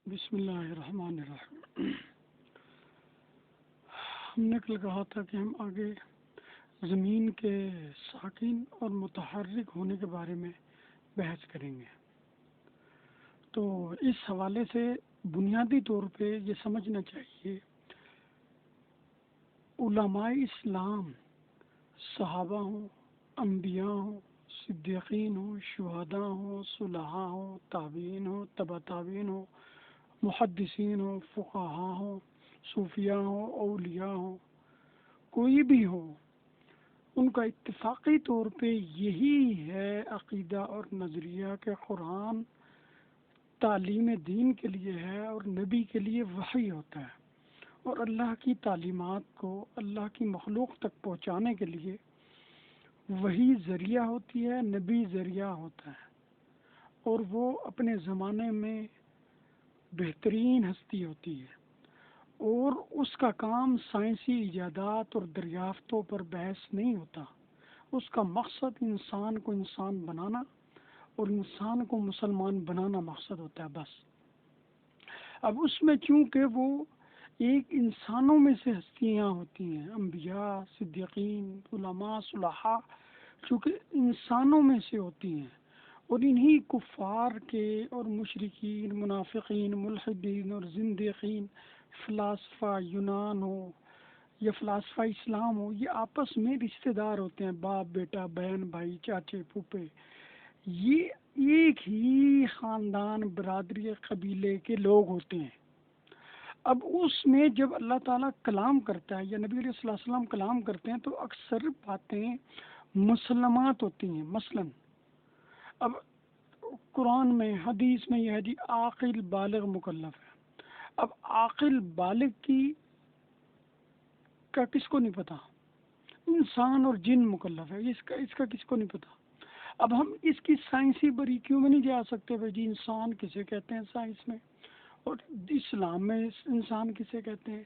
بسم اللہ الرحمن الرحیم۔ ہم نے کل کہا تھا کہ ہم آگے زمین کے ساکن اور متحرک ہونے کے بارے میں بحث کریں گے۔ تو اس حوالے سے بنیادی طور پہ یہ سمجھنا چاہیے، علماء اسلام، صحابہ ہوں، انبیاء ہوں، صدیقین ہوں، شہداء ہوں، صلحاء ہوں، تابعین ہوں، تبع تابعین ہوں، محدثین ہوں، فقہاء ہوں، صوفیاء ہوں، اولیاء ہوں، کوئی بھی ہو، ان کا اتفاقی طور پہ یہی ہے عقیدہ اور نظریہ کہ قرآن تعلیم دین کے لیے ہے اور نبی کے لیے وحی ہوتا ہے، اور اللہ کی تعلیمات کو اللہ کی مخلوق تک پہنچانے کے لیے وہی ذریعہ ہوتی ہے، نبی ذریعہ ہوتا ہے، اور وہ اپنے زمانے میں بہترین ہستی ہوتی ہے، اور اس کا کام سائنسی ایجادات اور دریافتوں پر بحث نہیں ہوتا۔ اس کا مقصد انسان کو انسان بنانا اور انسان کو مسلمان بنانا مقصد ہوتا ہے، بس۔ اب اس میں چونکہ وہ ایک انسانوں میں سے ہستیاں ہوتی ہیں، انبیاء، صدیقین، علماء، صلحاء، چونکہ انسانوں میں سے ہوتی ہیں، اور انہی کفار کے اور مشرکین، منافقین، ملحدین اور زندیقین، فلاسفہ یونان ہو یا فلاسفہ اسلام ہو، یہ آپس میں رشتہ دار ہوتے ہیں، باپ بیٹا، بہن بھائی، چاچے پھوپھے، یہ ایک ہی خاندان، برادری، قبیلے کے لوگ ہوتے ہیں۔ اب اس میں جب اللہ تعالیٰ کلام کرتا ہے یا نبی علیہ الصلوۃ والسلام کلام کرتے ہیں تو اکثر باتیں مسلمات ہوتی ہیں۔ مثلاً اب قرآن میں، حدیث میں یہ ہے جی عاقل بالغ مکلف ہے۔ اب عاقل بالغ کی کا کس کو نہیں پتا؟ انسان اور جن مکلف ہے، اس کا کس کو نہیں پتا؟ اب ہم اس کی سائنسی باریکیوں میں نہیں جا سکتے، بھائی جی انسان کسے کہتے ہیں سائنس میں، اور اسلام میں انسان کسے کہتے ہیں،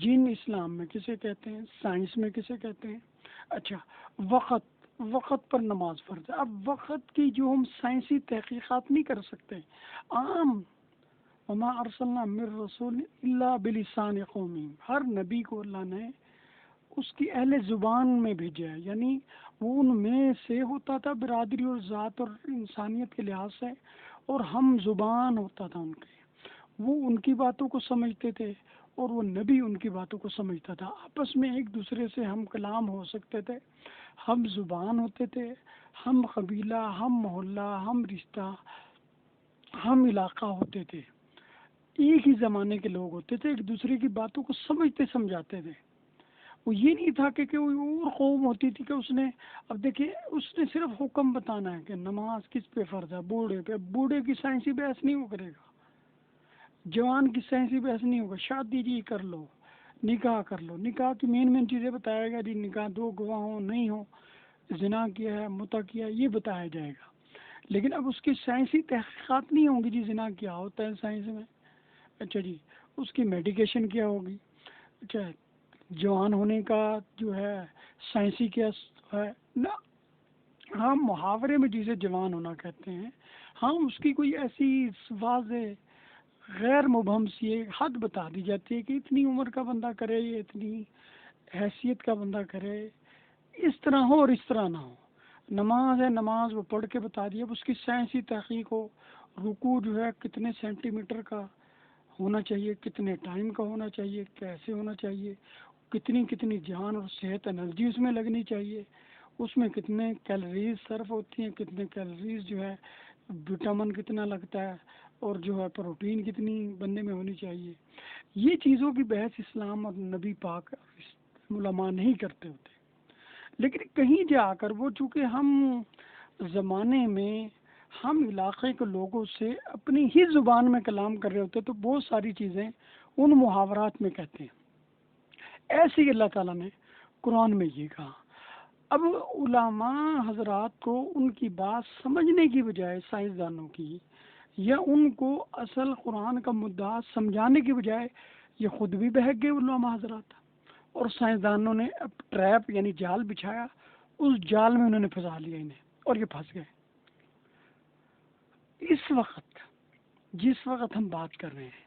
جن اسلام میں کسے کہتے ہیں، سائنس میں کسے کہتے ہیں۔ اچھا، وقت پر نماز فرض ہے۔ اب وقت کی جو ہم سائنسی تحقیقات نہیں کر سکتے، عام وما ارسلنا من رسول الا بلسان قومی، ہر نبی کو اللہ نے اس کی اہل زبان میں بھیجا ہے، یعنی وہ ان میں سے ہوتا تھا برادری اور ذات اور انسانیت کے لحاظ سے، اور ہم زبان ہوتا تھا ان کے، وہ ان کی باتوں کو سمجھتے تھے اور وہ نبی ان کی باتوں کو سمجھتا تھا، آپس میں ایک دوسرے سے ہم کلام ہو سکتے تھے، ہم زبان ہوتے تھے، ہم قبیلہ، ہم محلہ، ہم رشتہ، ہم علاقہ ہوتے تھے، ایک ہی زمانے کے لوگ ہوتے تھے، ایک دوسرے کی باتوں کو سمجھتے سمجھاتے تھے۔ وہ یہ نہیں تھا کہ کوئی اور قوم ہوتی تھی کہ اس نے، اب دیکھیں اس نے صرف حکم بتانا ہے کہ نماز کس پہ فرض ہے، بوڑھے پہ، بوڑھے کی سائنسی بحث نہیں وہ کرے گا، جوان کی سائنسی بحث نہیں ہوگا، شادی جی کر لو، نکاح کر لو، نکاح کی مین چیزیں بتائے گا جی، نکاح دو گواہ ہوں نہیں ہو، زنا کیا ہے، مطع کیا ہے، یہ بتایا جائے گا، لیکن اب اس کی سائنسی تحقیقات نہیں ہوں گی جی زنا کیا ہوتا ہے سائنس میں، اچھا جی اس کی میڈیکیشن کیا ہوگی، اچھا جوان ہونے کا جو ہے سائنسی کیا ہے نا، ہم محاورے میں جسے جوان ہونا کہتے ہیں، ہم اس کی کوئی ایسی واضح غیر مبہم سی ایک حد بتا دی جاتی ہے کہ اتنی عمر کا بندہ کرے، یہ اتنی حیثیت کا بندہ کرے، اس طرح ہو اور اس طرح نہ ہو۔ نماز ہے، نماز وہ پڑھ کے بتا دی، اب اس کی سائنسی تحقیق ہو، رکوع جو ہے کتنے سینٹی میٹر کا ہونا چاہیے، کتنے ٹائم کا ہونا چاہیے، کیسے ہونا چاہیے، کتنی جان اور صحت انرجی اس میں لگنی چاہیے، اس میں کتنے کیلوریز صرف ہوتی ہیں، کتنے کیلوریز جو ہے وٹامن کتنا لگتا ہے، اور جو ہے پروٹین کتنی بندے میں ہونی چاہیے، یہ چیزوں کی بحث اسلام اور نبی پاک علماء نہیں کرتے ہوتے، لیکن کہیں جا کر وہ چونکہ ہم زمانے میں ہم علاقے کے لوگوں سے اپنی ہی زبان میں کلام کر رہے ہوتے تو بہت ساری چیزیں ان محاورات میں کہتے ہیں، ایسے ہی اللہ تعالیٰ نے قرآن میں یہ کہا۔ اب علماء حضرات کو ان کی بات سمجھنے کی بجائے، سائنسدانوں کی، یا ان کو اصل قرآن کا مدعا سمجھانے کی بجائے یہ خود بھی بہک گئے علماء حضرات، اور سائنسدانوں نے اب ٹریپ یعنی جال بچھایا، اس جال میں انہوں نے پھنسا لیا انہیں، اور یہ پھنس گئے۔ اس وقت جس وقت ہم بات کر رہے ہیں،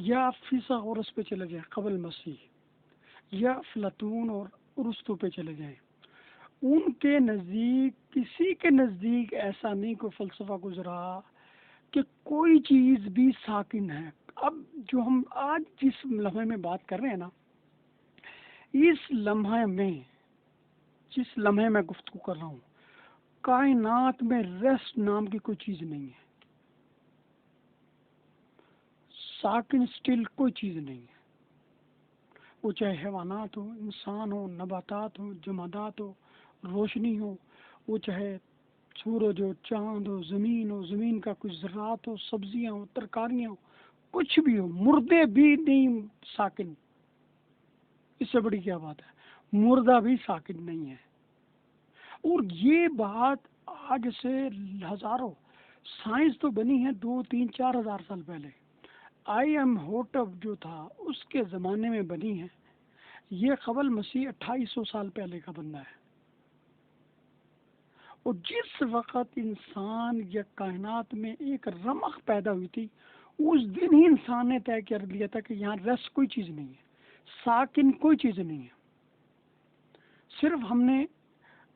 یا فیثاغورس پہ چلے جائیں قبل مسیح، یا افلاطون اور ارسطو پہ چلے جائیں، ان کے نزدیک، کسی کے نزدیک ایسا نہیں کوئی فلسفہ گزرا کہ کوئی چیز بھی ساکن ہے۔ اب جو ہم آج جس لمحے میں بات کر رہے ہیں نا، اس لمحے میں، جس لمحے میں گفتگو کر رہا ہوں، کائنات میں ریسٹ نام کی کوئی چیز نہیں ہے، ساکن اسٹل کوئی چیز نہیں ہے، وہ چاہے حیوانات ہو، انسان ہو، نباتات ہو، جمادات ہو، روشنی ہو، وہ چاہے سورج ہو، چاند ہو، زمین کا کچھ ذرات ہو، سبزیاں ہو، ترکاریاں ہو، کچھ بھی ہو، مردے بھی نہیں ساکن۔ اس سے بڑی کیا بات ہے، مردہ بھی ساکن نہیں ہے۔ اور یہ بات آج سے ہزاروں، سائنس تو بنی ہے 2 3 4 ہزار سال پہلے، آئی ایم ہوٹب جو تھا اس کے زمانے میں بنی ہے، یہ قبل مسیح 2800 سال پہلے کا بندہ ہے۔ اور جس وقت انسان یا کائنات میں ایک رمق پیدا ہوئی تھی، اس دن ہی انسان نے طے کر لیا تھا کہ یہاں ریسٹ کوئی چیز نہیں ہے، ساکن کوئی چیز نہیں ہے۔ صرف ہم نے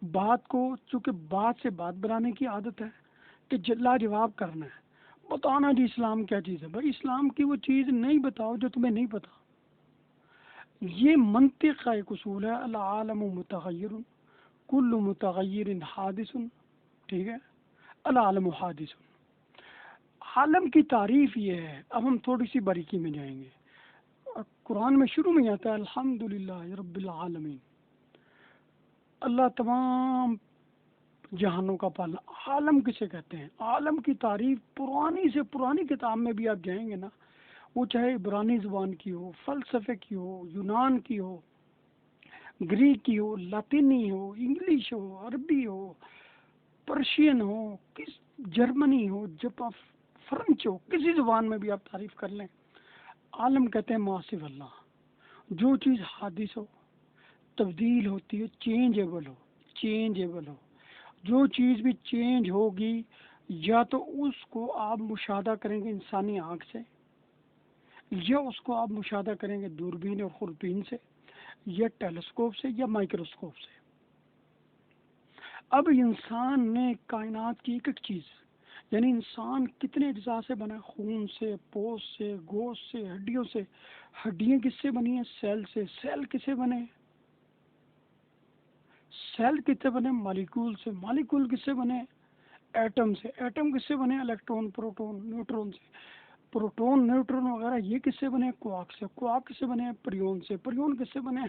بات کو، چونکہ بات سے بات بنانے کی عادت ہے، کہ لا جواب کرنا ہے، بتانا جی اسلام کیا چیز ہے۔ بھائی اسلام کی وہ چیز نہیں بتاؤ جو تمہیں نہیں پتا۔ یہ منطق کا ایک اصول ہے، العالم متغیر، کل متغیر حادث، ٹھیک ہے، العالم حادث۔ عالم کی تعریف یہ ہے، اب ہم تھوڑی سی باریکی میں جائیں گے۔ قرآن میں شروع میں آتا ہے الحمدللہ رب العالمین، اللہ تمام جہانوں کا پالنا۔ عالم کسے کہتے ہیں؟ عالم کی تعریف پرانی سے پرانی کتاب میں بھی آپ جائیں گے نا، وہ چاہے عبرانی زبان کی ہو، فلسفے کی ہو، یونان کی ہو، گریک کی ہو، لاطینی ہو، انگلش ہو، عربی ہو، پرشین ہو، جرمنی ہو، فرنچ ہو، کسی زبان میں بھی آپ تعریف کر لیں، عالم کہتے ہیں ما سوی اللہ، جو چیز حادث ہو، تبدیل ہوتی ہے، چینجیبل ہو، جو چیز بھی چینج ہوگی، یا تو اس کو آپ مشاہدہ کریں گے انسانی آنکھ سے، یا اس کو آپ مشاہدہ کریں گے دوربین اور خوربین سے، یا ٹیلیسکوپ سے، یا مائکروسکوپ سے۔ اب انسان نے کائنات کی ایک ایک چیز، یعنی انسان کتنے اجزاء سے بنا ہے، خون سے، پوست سے، گوشت سے، ہڈیوں سے۔ ہڈیاں کس سے بنی ہیں؟ سیل سے۔ سیل کسے بنے؟ سیل کس سے بنے؟ مالیکول سے۔ مالیکول کس سے بنے؟ ایٹم سے۔ ایٹم کس سے بنے؟ الیکٹرون، پروٹون، نیوٹرون سے۔ پروٹون، نیوٹرون وغیرہ یہ کس سے بنے؟ کوارک سے۔ کوارک کس سے بنے؟ پریون سے۔ پریون کس سے بنے؟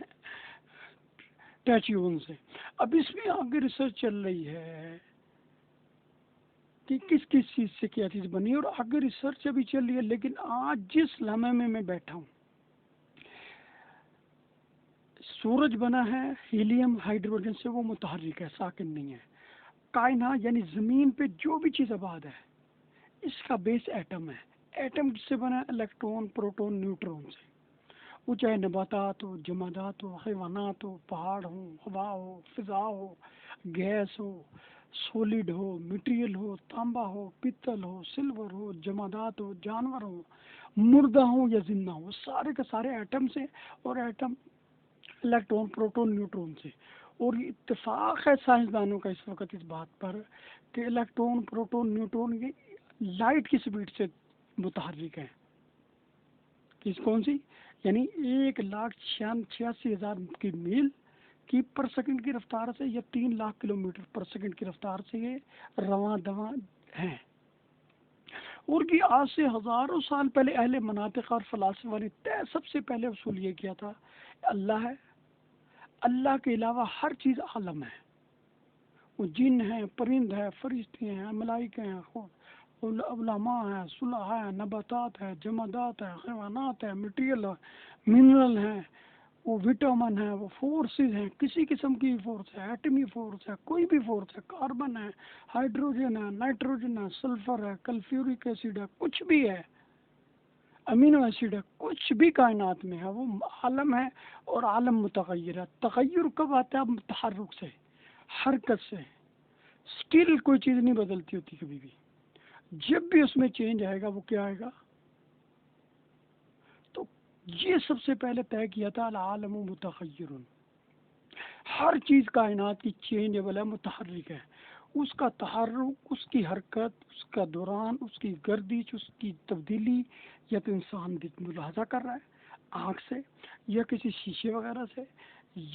ٹیچیون سے۔ اب اس میں آگے ریسرچ چل رہی ہے کہ کس کس چیز سے کیا چیز بنی، اور آگے ریسرچ ابھی چل رہی ہے، لیکن آج جس لمحے میں بیٹھا ہوں، سورج بنا ہے ہیلیم ہائیڈروجن سے، وہ متحرک ہے، ساکن نہیں ہے۔ کائنات یعنی زمین پہ جو بھی چیز آباد ہے، اس کا بیس ایٹم ہے۔ ایٹم کس سے بنا ہے؟ الیکٹرون، پروٹون، نیوٹرون سے۔ وہ چاہے نباتات ہو، جمادات ہو، حیوانات ہو، پہاڑ ہو، ہوا ہو، فضا ہو، گیس ہو، سولڈ ہو، مٹیریل ہو، تانبا ہو، پتل ہو، سلور ہو، جمادات ہو، جانور ہو، مردہ ہو یا زندہ ہو، سارے کے سارے ایٹم سے، اور ایٹم الیکٹرون، پروٹون، نیوٹرون سے۔ اور یہ اتفاق ہے سائنسدانوں کا اس وقت اس بات پر کہ الیکٹرون، پروٹون، نیوٹرون یہ لائٹ کی سپیڈ سے متحرک ہیں۔ کون سی؟ یعنی 1,86,000 کی میل کی پر سیکنڈ کی رفتار سے، یا 3 لاکھ کلومیٹر پر سیکنڈ کی رفتار سے یہ رواں دواں ہیں۔ اور کہ آج سے ہزاروں سال پہلے اہل مناطق اور فلاسفہ نے سب سے پہلے اصول یہ کیا تھا، اللہ ہے، اللہ کے علاوہ ہر چیز عالم ہے، وہ جن ہیں، پرند ہے، فرشتے ہیں، ملائکہ ہیں، علماء ہیں، صلح ہے، نباتات ہے، جمادات ہے، حیوانات ہے، مٹیریل ہے، منرل ہیں، وہ وٹامن ہے، وہ فورسز ہیں، کسی قسم کی فورس ہے، ایٹمی فورس ہے، کوئی بھی فورس ہے، کاربن ہے، ہائیڈروجن ہے، نائٹروجن ہے، سلفر ہے، کلفیورک ایسڈ ہے، کچھ بھی ہے، امینو ایسڈ ہے، کچھ بھی کائنات میں ہے، وہ عالم ہے۔ اور عالم متغیر ہے۔ تغیر کب آتا ہے؟ تحرک سے، حرکت سے۔ اسٹل کوئی چیز نہیں بدلتی ہوتی کبھی بھی۔ جب بھی اس میں چینج آئے گا وہ کیا آئے گا؟ تو یہ سب سے پہلے طے کیا تھا العالم متغیر، ہر چیز کائنات کی چینجبل ہے، متحرک ہے، اس کا تحرک، اس کی حرکت، اس کا دوران، اس کی گردش، اس کی تبدیلی یا تو انسان ملاحظہ کر رہا ہے آنکھ سے، یا کسی شیشے وغیرہ سے،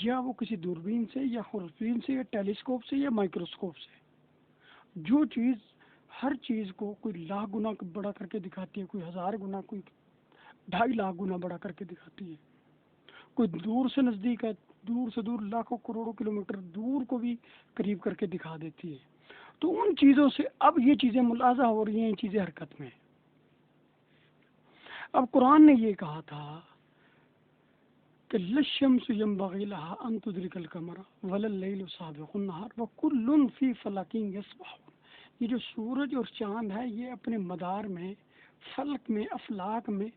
یا وہ کسی دوربین سے یا خوربین سے یا ٹیلیسکوپ سے یا مائکروسکوپ سے. جو چیز، ہر چیز کو کوئی لاکھ گنا بڑا کر کے دکھاتی ہے، کوئی 1000 گنا، کوئی 2.5 لاکھ گنا بڑا کر کے دکھاتی ہے، کوئی دور سے نزدیک ہے، دور سے دور لاکھوں کروڑوں کلومیٹر دور کو بھی قریب کر کے دکھا دیتی ہے. تو ان چیزوں سے اب یہ چیزیں ملاحظہ ہو رہی ہیں، یہ چیزیں حرکت میں. اب قرآن نے یہ کہا تھا کہ للشمس ينبغي لها ان تدرك القمر ولا الليل سابق النهار وكل في فلك يسبحون. یہ جو سورج اور چاند ہے یہ اپنے مدار میں، فلک میں، افلاک میں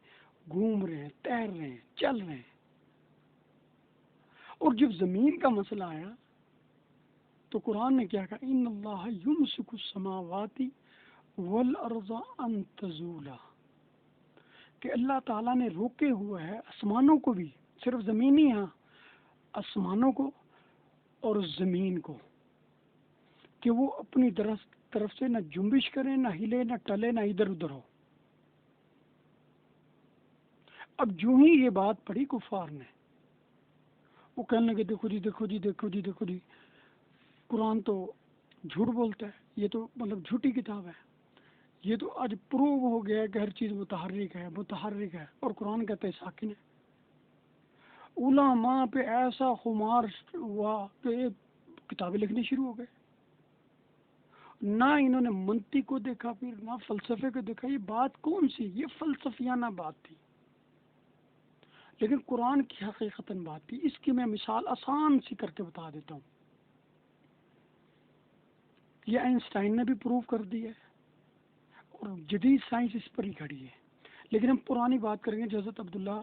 گھوم رہے ہیں، تیر رہے ہیں، چل رہے ہیں. اور جب زمین کا مسئلہ آیا تو قرآن نے کیا کہا؟ ان اللہ یمسک السماوات والارض ان تزولا، کہ اللہ تعالیٰ نے روکے ہوئے ہے آسمانوں کو بھی، صرف زمین ہی، ہاں آسمانوں کو اور زمین کو، کہ وہ اپنی طرف سے نہ جنبش کرے، نہ ہلے، نہ ٹلے، نہ ادھر ادھر ہو. اب جو ہی یہ بات پڑھی کفار نے، وہ کہنے لگے دیکھو جی دیکھو جی دیکھو جی دیکھو جی، قرآن تو جھوٹ بولتا ہے، یہ تو مطلب جھوٹی کتاب ہے، یہ تو آج پروو ہو گیا ہے کہ ہر چیز متحرک ہے، متحرک ہے، اور قرآن کہتا ہے ساکن ہے. علماء پہ ایسا خمار ہوا کہ کتابیں لکھنی شروع ہو گئے. نہ انہوں نے منطق کو دیکھا، پھر نہ فلسفے کو دیکھا. یہ بات کون سی؟ یہ فلسفیانہ بات تھی، لیکن قرآن کی حقیقتاً بات تھی. اس کی میں مثال آسان سی کر کے بتا دیتا ہوں. یہ آئنسٹائن نے بھی پروف کر دی ہے اور جدید سائنس اس پر ہی کھڑی ہے. لیکن ہم پرانی بات کریں گے جو حضرت عبداللہ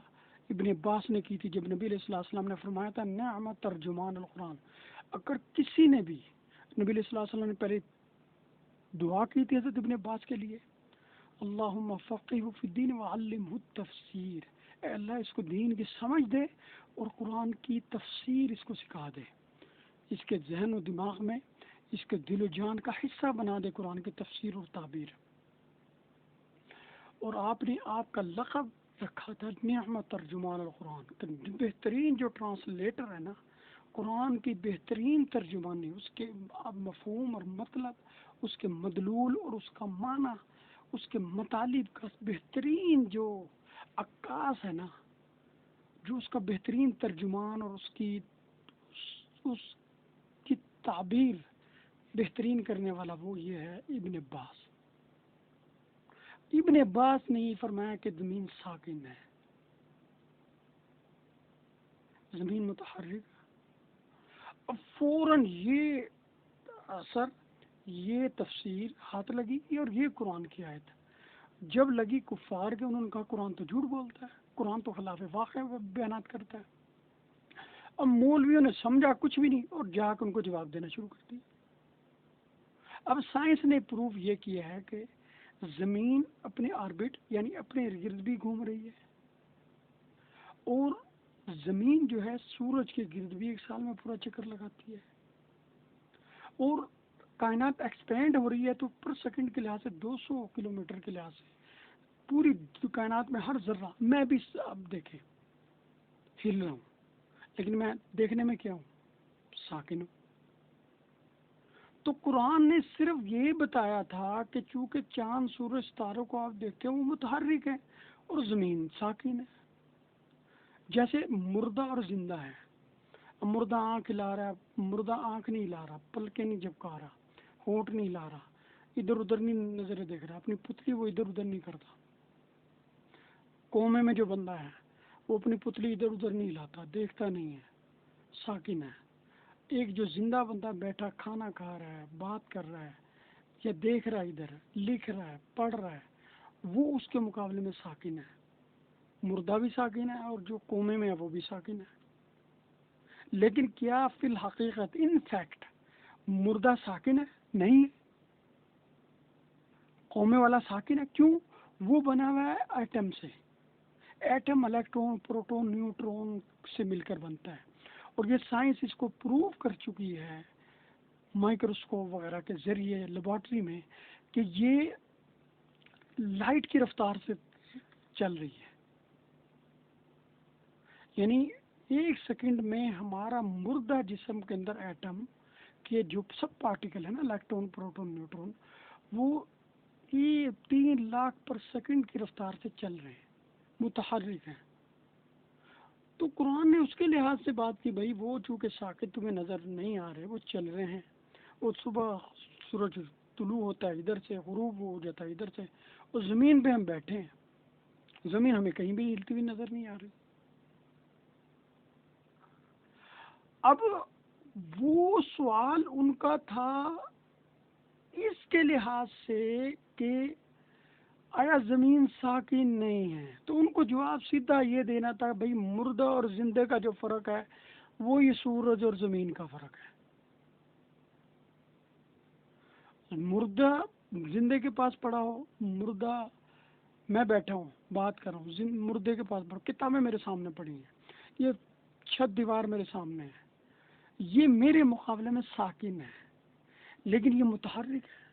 ابن عباس نے کی تھی، جب نبی علیہ السلام نے فرمایا تھا نعم ترجمان القرآن. اگر کسی نے بھی، نبی علیہ السلام نے پہلے دعا کی تھی حضرت ابن عباس کے لیے، اللہم فقہہ فی الدین وعلمہ التفسیر، اے اللہ اس کو دین کی سمجھ دے اور قرآن کی تفسیر اس کو سکھا دے، اس کے ذہن و دماغ میں، اس کے دل و جان کا حصہ بنا دے قرآن کی تفسیر اور تعبیر. اور آپ نے آپ کا لقب رکھا تھا نعم ترجمان القرآن، کہ بہترین جو ٹرانسلیٹر ہے نا قرآن کی، بہترین ترجمانی، اس کے مفہوم اور مطلب، اس کے مدلول اور اس کا معنی، اس کے مطالب کا بہترین جو عکاس ہے نا، جو اس کا بہترین ترجمان اور اس کی تعبیر بہترین کرنے والا، وہ یہ ہے ابن عباس. ابن عباس نے یہ فرمایا کہ زمین ساکن ہے، زمین متحرک. اب فوراً یہ اثر، یہ تفسیر ہاتھ لگی اور یہ قرآن کی آیت جب لگی کفار کے، انہوں نے کہا قرآن تو جھوٹ بولتا ہے، قرآن تو خلاف واقع بیانات کرتا ہے. اب مولویوں نے سمجھا کچھ بھی نہیں اور جا کے ان کو جواب دینا شروع کر دیا. اب سائنس نے پروف یہ کیا ہے کہ زمین اپنے آربٹ یعنی اپنے ارد گرد بھی گھوم رہی ہے، اور زمین جو ہے سورج کے گرد بھی ایک سال میں پورا چکر لگاتی ہے، اور کائنات ایکسپینڈ ہو رہی ہے تو پر سیکنڈ کے لحاظ سے 200 کلومیٹر کے لحاظ سے پوری کائنات میں ہر ذرہ، میں بھی اب دیکھیں ہل رہا ہوں، لیکن میں دیکھنے میں کیا ہوں؟ ساکن ہوں. تو قرآن نے صرف یہ بتایا تھا کہ چونکہ چاند، سورج، ستاروں کو آپ دیکھتے ہیں وہ متحرک ہے اور زمین ساکن ہے. جیسے مردہ اور زندہ ہے. اب مردہ آنکھ ہلا رہا ہے، مردہ آنکھ نہیں ہلا رہا، پلکیں نہیں جھپکا رہا، ہونٹ نہیں ہلا رہا، ادھر ادھر نہیں نظریں دیکھ رہا، اپنی پتلی وہ ادھر ادھر نہیں کرتا. کومے میں جو بندہ ہے وہ اپنی پتلی ادھر ادھر نہیں ہلاتا، دیکھتا نہیں ہے، ساکن ہے. ایک جو زندہ بندہ بیٹھا کھانا کھا رہا ہے، بات کر رہا ہے، یا دیکھ رہا ہے، ادھر لکھ رہا ہے، پڑھ رہا ہے، وہ اس کے مقابلے میں ساکن ہے. مردہ بھی ساکن ہے اور جو کومے میں ہے وہ بھی ساکن ہے. لیکن کیا فی الحقیقت، ان فیکٹ، مردہ ساکن ہے؟ نہیں. ہونے والا ساکن ہے، کیوں؟ وہ بنا ہوا ہے ایٹم سے. ایٹم الیکٹرون پروٹون نیوٹرون سے مل کر بنتا ہے، اور یہ سائنس اس کو پروو کر چکی ہے مائکروسکوپ وغیرہ کے ذریعے لیبارٹری میں کہ یہ لائٹ کی رفتار سے چل رہی ہے. یعنی 1 سیکنڈ میں ہمارا مردہ جسم کے اندر ایٹم کے جو سب پارٹیکل ہیں نا، الیکٹرون پروٹون نیوٹرون، وہ 3 لاکھ پر سیکنڈ کی رفتار سے چل رہے ہیں، متحرک ہیں. تو قرآن نے اس کے لحاظ سے بات کی، بھائی وہ چونکہ ساکت تمہیں نظر نہیں آ رہے، وہ چل رہے ہیں. وہ صبح سورج طلوع ہوتا ہے ادھر سے، غروب ہو جاتا ہے ادھر سے، اور زمین پہ ہم بیٹھے ہیں، زمین ہمیں کہیں بھی ہلتی ہوئی نظر نہیں آ رہی. اب وہ سوال ان کا تھا اس کے لحاظ سے کہ آیا زمین ساکن نہیں ہے، تو ان کو جواب سیدھا یہ دینا تھا، بھئی مردہ اور زندے کا جو فرق ہے وہ یہ سورج اور زمین کا فرق ہے. مردہ زندے کے پاس پڑا ہو، مردہ میں بیٹھا ہوں بات کر رہا ہوں، مردے کے پاس پڑھو، کتابیں میرے سامنے پڑی ہیں، یہ چھت دیوار میرے سامنے ہے، یہ میرے مقابلے میں ساکن ہے، لیکن یہ متحرک ہے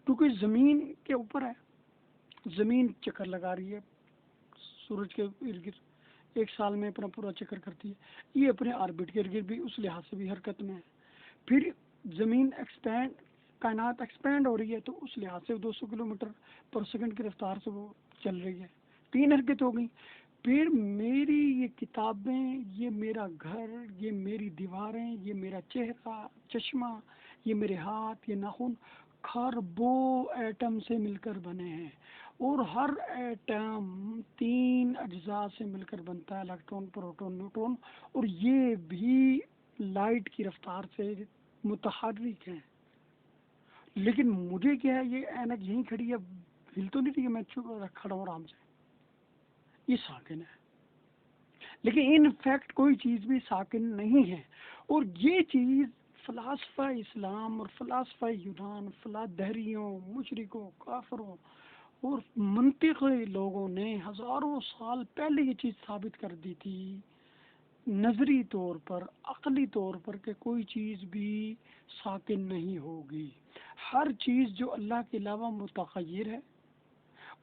کیونکہ زمین کے اوپر ہے. زمین چکر لگا رہی ہے سورج کے ارد گرد، 1 سال میں اپنا پورا چکر کرتی ہے، یہ اپنے آربٹ کے ارد گرد بھی اس لحاظ سے بھی حرکت میں ہے. پھر زمین ایکسپینڈ، کائنات ایکسپینڈ ہو رہی ہے، تو اس لحاظ سے 200 کلومیٹر پر سیکنڈ کی رفتار سے وہ چل رہی ہے. 3 حرکت ہو گئی. پھر میری یہ کتابیں، یہ میرا گھر، یہ میری دیواریں، یہ میرا چہرہ چشمہ، یہ میرے ہاتھ، یہ ناخن خربوں ایٹم سے مل کر بنے ہیں، اور ہر ایٹم 3 اجزاء سے مل کر بنتا ہے، الیکٹرون پروٹون نیوٹرون، اور یہ بھی لائٹ کی رفتار سے متحرک ہیں. لیکن مجھے کیا ہے، یہ اینک یہیں کھڑی ہے، ہل تو نہیں رہی ہے، میں کھڑا ہوں آرام سے، یہ ساکن ہے. لیکن ان فیکٹ کوئی چیز بھی ساکن نہیں ہے. اور یہ چیز فلاسفہ اسلام اور فلاسفہ یونان، دہریوں، مشرکوں، کافروں اور منطقی لوگوں نے ہزاروں سال پہلے یہ چیز ثابت کر دی تھی، نظری طور پر، عقلی طور پر، کہ کوئی چیز بھی ساکن نہیں ہوگی. ہر چیز جو اللہ کے علاوہ متغیر ہے،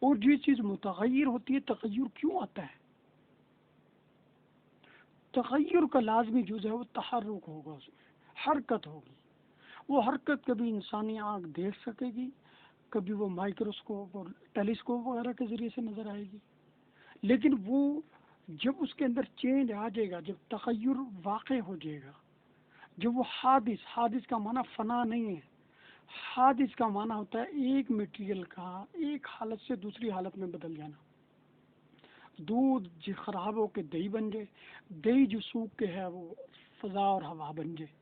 اور جو چیز متغیر ہوتی ہے، تغیر کیوں آتا ہے؟ تغیر کا لازمی جز ہے وہ تحرک ہوگا، اس میں حرکت ہوگی. وہ حرکت کبھی انسانی آنکھ دیکھ سکے گی، کبھی وہ مائکروسکوپ اور ٹیلیسکوپ وغیرہ کے ذریعے سے نظر آئے گی. لیکن وہ جب اس کے اندر چینج آ جائے گا، جب تغیر واقع ہو جائے گا، جب وہ حادث کا معنی فنا نہیں ہے، حادث کا معنی ہوتا ہے ایک میٹیریل کا ایک حالت سے دوسری حالت میں بدل جانا. دودھ جو خراب ہو کے دہی بن جائے، دہی جو سوکھ کے ہے وہ فضا اور ہوا بن جائے.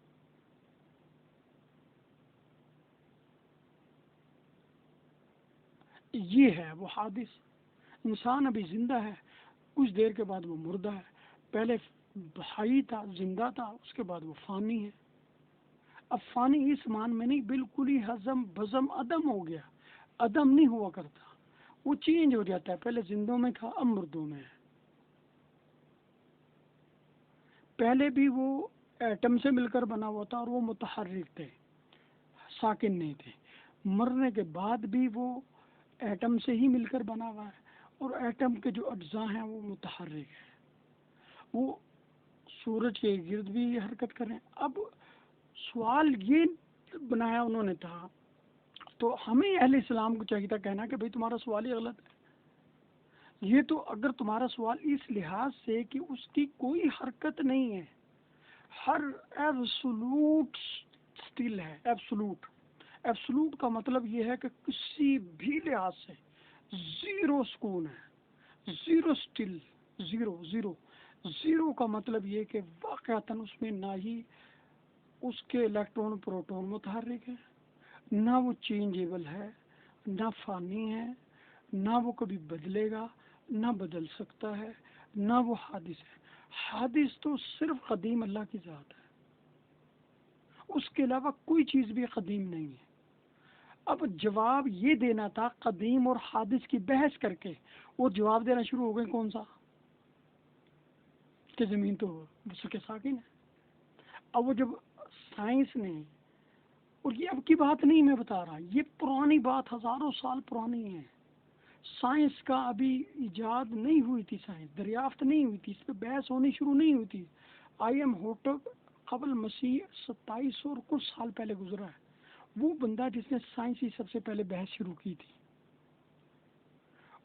یہ ہے وہ حادث. انسان ابھی زندہ ہے، کچھ دیر کے بعد وہ مردہ ہے. پہلے حی تھا، زندہ تھا، اس کے بعد وہ فانی ہے. اب فانی اس مان میں نہیں، بالکل ہی ہضم بزم عدم ہو گیا، عدم نہیں ہوا کرتا، وہ چینج ہو جاتا ہے. پہلے زندوں میں تھا، اب مردوں میں ہے. پہلے بھی وہ ایٹم سے مل کر بنا ہوا تھا، اور وہ متحرک تھے، ساکن نہیں تھے. مرنے کے بعد بھی وہ ایٹم سے ہی مل کر بنا ہوا ہے، اور ایٹم کے جو اجزاء ہیں وہ متحرک ہیں، وہ سورج کے گرد بھی حرکت کریں. اب سوال یہ بنایا انہوں نے تھا، تو ہمیں اہل اسلام کو چاہیے تھا کہنا کہ بھئی تمہارا سوال ہی غلط ہے. یہ تو اگر تمہارا سوال اس لحاظ سے کہ اس کی کوئی حرکت نہیں ہے، ہر ایبسولوٹ سٹل ہے. ایبسولوٹ کا مطلب یہ ہے کہ کسی بھی لحاظ سے زیرو سکون ہے، زیرو سٹل، زیرو کا مطلب یہ کہ واقعتاً اس میں نہ ہی اس کے الیکٹرون پروٹون متحرک ہے، نہ وہ چینجیبل ہے، نہ فانی ہے، نہ وہ کبھی بدلے گا، نہ بدل سکتا ہے، نہ وہ حادث ہے. حادث تو صرف قدیم اللہ کی ذات ہے، اس کے علاوہ کوئی چیز بھی قدیم نہیں ہے. اب جواب یہ دینا تھا قدیم اور حادث کی بحث کر کے، وہ جواب دینا شروع ہو گئے کون سا، کہ زمین تو اس کے ساکن ہے۔ اب وہ جب سائنس نے، اور یہ اب کی بات نہیں میں بتا رہا، یہ پرانی بات، ہزاروں سال پرانی ہے، سائنس کا ابھی ایجاد نہیں ہوئی تھی، سائنس دریافت نہیں ہوئی تھی، اس پہ بحث ہونی شروع نہیں ہوئی تھی۔ آئی ایم ہوٹب قبل مسیح 2700 اور کچھ سال پہلے گزرا ہے، وہ بندہ جس نے سائنسی سب سے پہلے بحث شروع کی تھی۔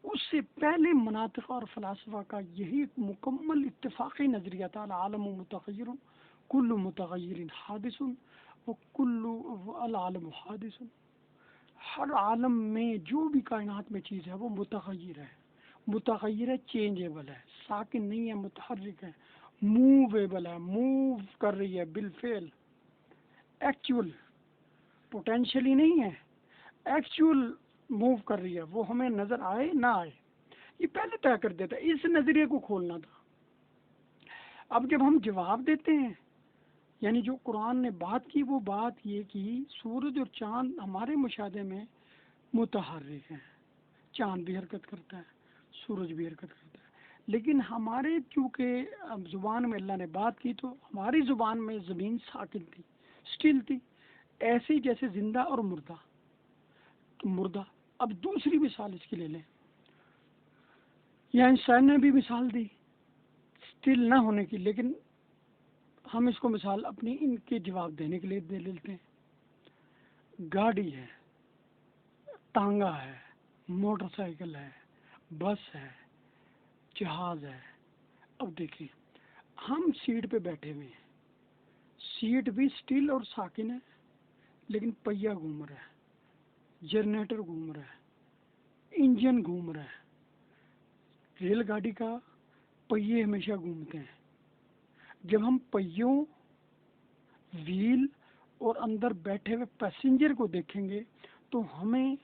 اس سے پہلے مناطق اور فلاسفہ کا یہی ایک مکمل اتفاقی نظریہ تھا، العالم متغیر، کل متغیر حادث و کل العالم حادث، ہر عالم میں جو بھی کائنات میں چیز ہے وہ متغیر ہے، متغیر ہے، چینجیبل ہے، ساکن نہیں ہے، متحرک ہے، موویبل ہے، موو کر رہی ہے بالفعل، ایکچول، پوٹینشلی نہیں ہے، ایکچول موو کر رہی ہے، وہ ہمیں نظر آئے نہ آئے، یہ پہلے طے کر دیتا ہے، اس نظریے کو کھولنا تھا۔ اب جب ہم جواب دیتے ہیں، یعنی جو قرآن نے بات کی، وہ بات یہ کی سورج اور چاند ہمارے مشاہدے میں متحرک ہیں، چاند بھی حرکت کرتا ہے، سورج بھی حرکت کرتا ہے، لیکن ہمارے چونکہ زبان میں اللہ نے بات کی تو ہماری زبان میں زمین ساکن تھی، اسٹل تھی، ایسے ہی جیسے زندہ اور مردہ، مردہ۔ اب دوسری مثال اس کی لے لیں، یا انسان نے بھی مثال دی اسٹل نہ ہونے کی، لیکن ہم اس کو مثال اپنی ان کے جواب دینے کے لیے دے لیتے ہیں۔ گاڑی ہے، ٹانگا ہے، موٹر سائیکل ہے، بس ہے، جہاز ہے۔ اب دیکھیں، ہم سیٹ پہ بیٹھے ہوئے ہیں، سیٹ بھی اسٹل اور ساکن ہے، لیکن پہیہ گھوم رہا ہے، جنریٹر گھوم رہا ہے، انجن گھوم رہا ہے۔ ریل گاڑی کا پہیے ہمیشہ گھومتے ہیں۔ جب ہم پہیوں، ویل اور اندر بیٹھے ہوئے پیسنجر کو دیکھیں گے تو ہمیں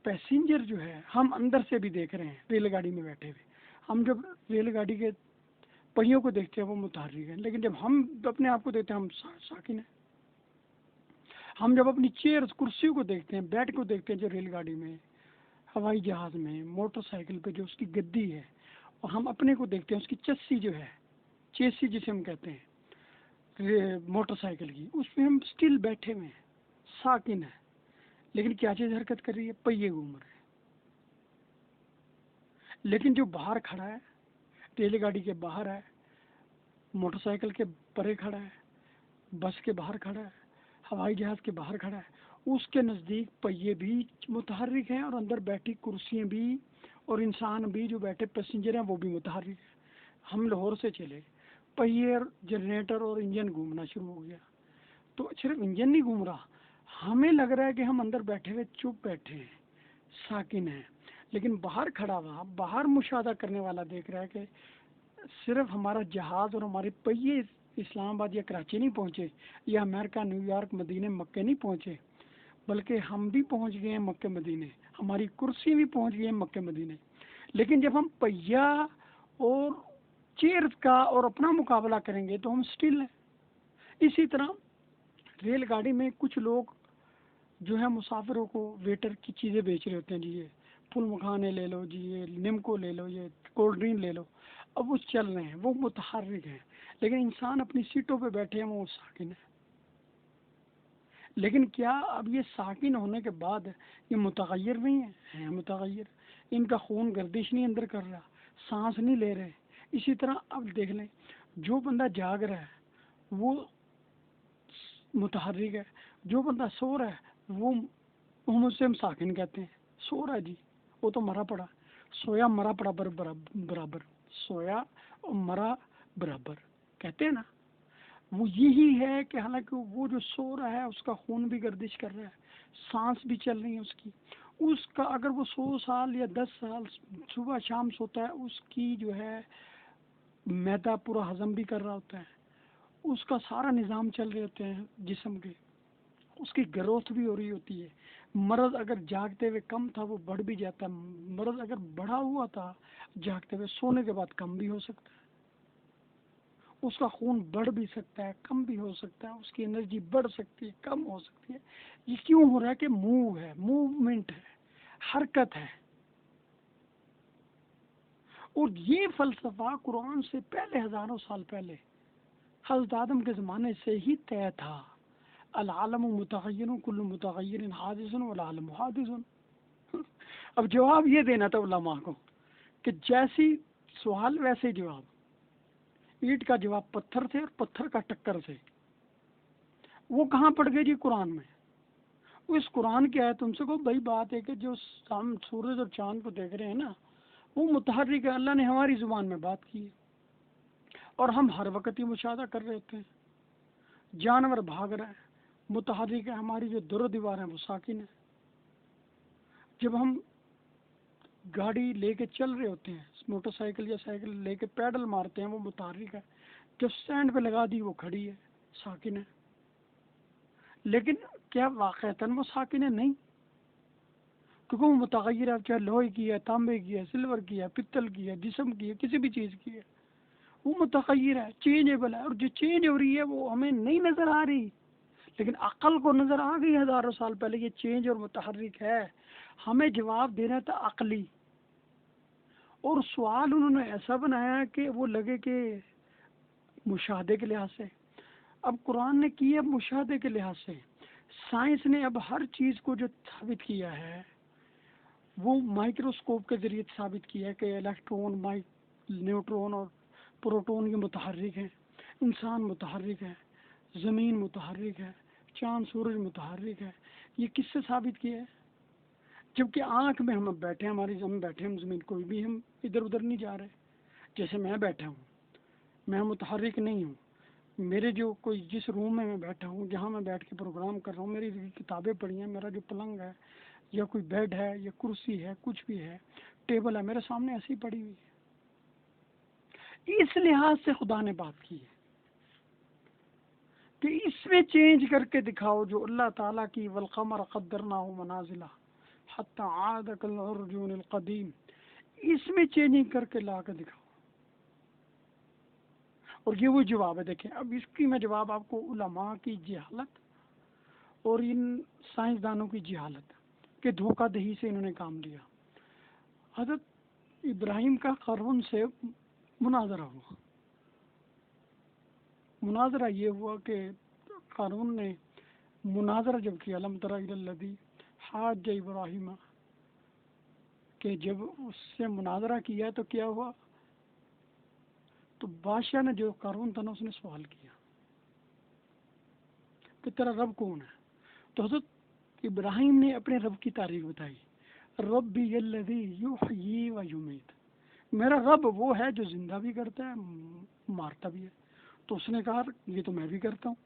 پیسنجر جو ہے ہم اندر سے بھی دیکھ رہے ہیں، ریل گاڑی میں بیٹھے ہوئے۔ ہم جب ریل گاڑی کے پہیوں کو دیکھتے ہیں وہ متحرک ہیں، لیکن جب ہم اپنے آپ کو دیکھتے ہیں ہم ساکن ہیں۔ ہم جب اپنی چیئر کرسیوں کو دیکھتے ہیں، بیڈ کو دیکھتے ہیں، جو ریل گاڑی میں، ہوائی جہاز میں، موٹر سائیکل پہ جو اس کی گدی ہے، اور ہم اپنے کو دیکھتے ہیں اس کی چسی جو ہے، چیسی جسے ہم کہتے ہیں موٹر سائیکل کی، اس میں ہم اسٹل بیٹھے ہوئے ہیں، ساکن ہے، لیکن کیا چیز حرکت کر رہی ہے، پہیے گھوم رہے ہیں۔ لیکن جو باہر کھڑا ہے، ریل گاڑی کے باہر ہے، موٹر سائیکل کے پرے کھڑا ہے، بس کے باہر کھڑا ہے، ہوائی جہاز کے باہر کھڑا ہے، اس کے نزدیک پہیے بھی متحرک ہیں، اور اندر بیٹھی کرسیاں بھی، اور انسان بھی جو بیٹھے پیسنجر ہیں وہ بھی متحرک ہیں۔ ہم لاہور سے چلے، پہیے، جنریٹر اور انجن گھومنا شروع ہو گیا، تو صرف انجن نہیں گھوم رہا، ہمیں لگ رہا ہے کہ ہم اندر بیٹھے ہوئے چپ بیٹھے ہیں، ساکن ہیں، لیکن باہر کھڑا ہوا، باہر مشاہدہ کرنے والا دیکھ رہا ہے کہ صرف ہمارا جہاز اور ہمارے پہیے اسلام آباد یا کراچی نہیں پہنچے، یا امریکہ، نیو یارک، مدینے، مکے نہیں پہنچے، بلکہ ہم بھی پہنچ گئے ہیں مکے مدینے، ہماری کرسی بھی پہنچ گئی ہے مکے مدینے۔ لیکن جب ہم پہیہ اور چیئر کا اور اپنا مقابلہ کریں گے تو ہم سٹل ہیں۔ اسی طرح ریل گاڑی میں کچھ لوگ جو ہے مسافروں کو ویٹر کی چیزیں بیچ رہے ہوتے ہیں، جی یہ پھول مکھانے لے لو، جی یہ نمکو لے لو، یہ کولڈ ڈرنک لے لو، اب وہ چل رہے ہیں، وہ متحرک ہیں، لیکن انسان اپنی سیٹوں پہ بیٹھے ہیں، وہ ساکن ہے۔ لیکن کیا اب یہ ساکن ہونے کے بعد یہ متغیر نہیں ہیں متغیر، ان کا خون گردش نہیں اندر کر رہا، سانس نہیں لے رہے۔ اسی طرح اب دیکھ لیں، جو بندہ جاگ رہا ہے وہ متحرک ہے، جو بندہ سو رہا ہے وہ ہم اسے ہم ساکن کہتے ہیں، سو رہا ہے جی، وہ تو مرا پڑا، سویا مرا پڑا برابر، سویا اور مرا برابر کہتے ہیں نا، وہ یہی ہے کہ حالانکہ وہ جو سو رہا ہے اس کا خون بھی گردش کر رہا ہے، سانس بھی چل رہی ہے اس کی، اس کا اگر وہ 100 سال یا 10 سال صبح شام سوتا ہے، اس کی جو ہے معدہ پورا ہضم بھی کر رہا ہوتا ہے، اس کا سارا نظام چل رہے ہوتے ہیں جسم کے، اس کی گروتھ بھی ہو رہی ہوتی ہے۔ مرض اگر جاگتے ہوئے کم تھا وہ بڑھ بھی جاتا ہے، مرض اگر بڑھا ہوا تھا جاگتے ہوئے سونے کے بعد کم بھی ہو سکتا ہے۔ اس کا خون بڑھ بھی سکتا ہے، کم بھی ہو سکتا ہے، اس کی انرجی بڑھ سکتی ہے، کم ہو سکتی ہے۔ یہ کیوں ہو رہا ہے؟ کہ موو ہے، موومنٹ ہے، حرکت ہے۔ اور یہ فلسفہ قرآن سے پہلے، ہزاروں سال پہلے، حضرت آدم کے زمانے سے ہی طے تھا۔ العالم متغیر کل متغیر حادث والعالم حادث۔ اب جواب یہ دینا تھا علماء کو کہ جیسی سوال ویسے جواب۔ اینٹ کا جواب پتھر سے، اور پتھر کا ٹکر سے۔ وہ کہاں پڑ گئے جی؟ قرآن میں۔ اس قرآن کی آیت تم سے کو بھائی بات ہے کہ جو ہم سورج اور چاند کو دیکھ رہے ہیں نا، وہ متحرک ہے، اللہ نے ہماری زبان میں بات کی ہے، اور ہم ہر وقت ہی مشاہدہ کر رہے ہوتے ہیں۔ جانور بھاگ رہا ہے، متحرک ہے، ہماری جو در و دیوار ہیں وہ ساکن ہے۔ جب ہم گاڑی لے کے چل رہے ہوتے ہیں، موٹر سائیکل یا سائیکل لے کے پیڈل مارتے ہیں، وہ متحرک ہے۔ جب سٹینڈ پہ لگا دی وہ کھڑی ہے، ساکن ہے۔ لیکن کیا واقعتاً وہ ساکن ہے؟ نہیں، کیونکہ وہ متغیر ہے، چاہے لوہے کی ہے، تانبے کی ہے، سلور کی ہے، پتل کی ہے، جسم کی ہے، کسی بھی چیز کی ہے، وہ متغیر ہے، چینجیبل ہے۔ اور جو چینج ہو رہی ہے وہ ہمیں نہیں نظر آ رہی، لیکن عقل کو نظر آ گئی ہزاروں سال پہلے یہ چینج اور متحرک ہے۔ ہمیں جواب دینا تھا عقلی، اور سوال انہوں نے ایسا بنایا کہ وہ لگے کہ مشاہدے کے لحاظ سے۔ اب قرآن نے کی ہے مشاہدے کے لحاظ سے۔ سائنس نے اب ہر چیز کو جو ثابت کیا ہے وہ مائکروسکوپ کے ذریعے ثابت کیا ہے کہ الیکٹرون، نیوٹرون اور پروٹون یہ متحرک ہیں، انسان متحرک ہے، زمین متحرک ہے، چاند سورج متحرک ہے۔ یہ کس سے ثابت کیا ہے؟ جبکہ آنکھ میں ہم بیٹھے ہیں، ہماری ہم بیٹھے ہیں زمین، کوئی بھی ہم ادھر ادھر نہیں جا رہے۔ جیسے میں بیٹھا ہوں، میں متحرک نہیں ہوں۔ میرے جو کوئی جس روم میں بیٹھا ہوں، جہاں میں بیٹھ کے پروگرام کر رہا ہوں، میری کتابیں پڑھی ہیں، میرا جو پلنگ ہے یا کوئی بیڈ ہے یا کرسی ہے، کچھ بھی ہے، ٹیبل ہے، میرے سامنے ایسی پڑی ہوئی ہے۔ اس لحاظ سے خدا نے بات کی ہے کہ اس میں چینج کر کے دکھاؤ جو اللہ تعالیٰ کی والقمر قدرناہ منازلہ حتی عاد کالعرجون القدیم، اس میں چینجنگ کر کے لا کے دکھاؤ۔ اور یہ وہ جواب ہے۔ دیکھیں اب اس کی میں جواب آپ کو علماء کی جہالت اور ان سائنسدانوں کی جہالت کہ دھوکہ دہی سے انہوں نے کام لیا۔ حضرت ابراہیم کا قارون سے مناظرہ ہوا۔ مناظرہ یہ ہوا کہ قارون نے مناظرہ جب کیا، لم تر الی الذی حاج ابراہیم، کہ جب اس سے مناظرہ کیا تو کیا ہوا؟ تو بادشاہ نے جو قارون تھا نا، اس نے سوال کیا کہ تیرا رب کون ہے؟ تو حضرت ابراہیم نے اپنے رب کی تعریف بتائی، ربی الذی یحیی و یمیت، میرا رب وہ ہے جو زندہ بھی کرتا ہے، مارتا بھی ہے۔ تو اس نے کہا یہ تو میں بھی کرتا ہوں۔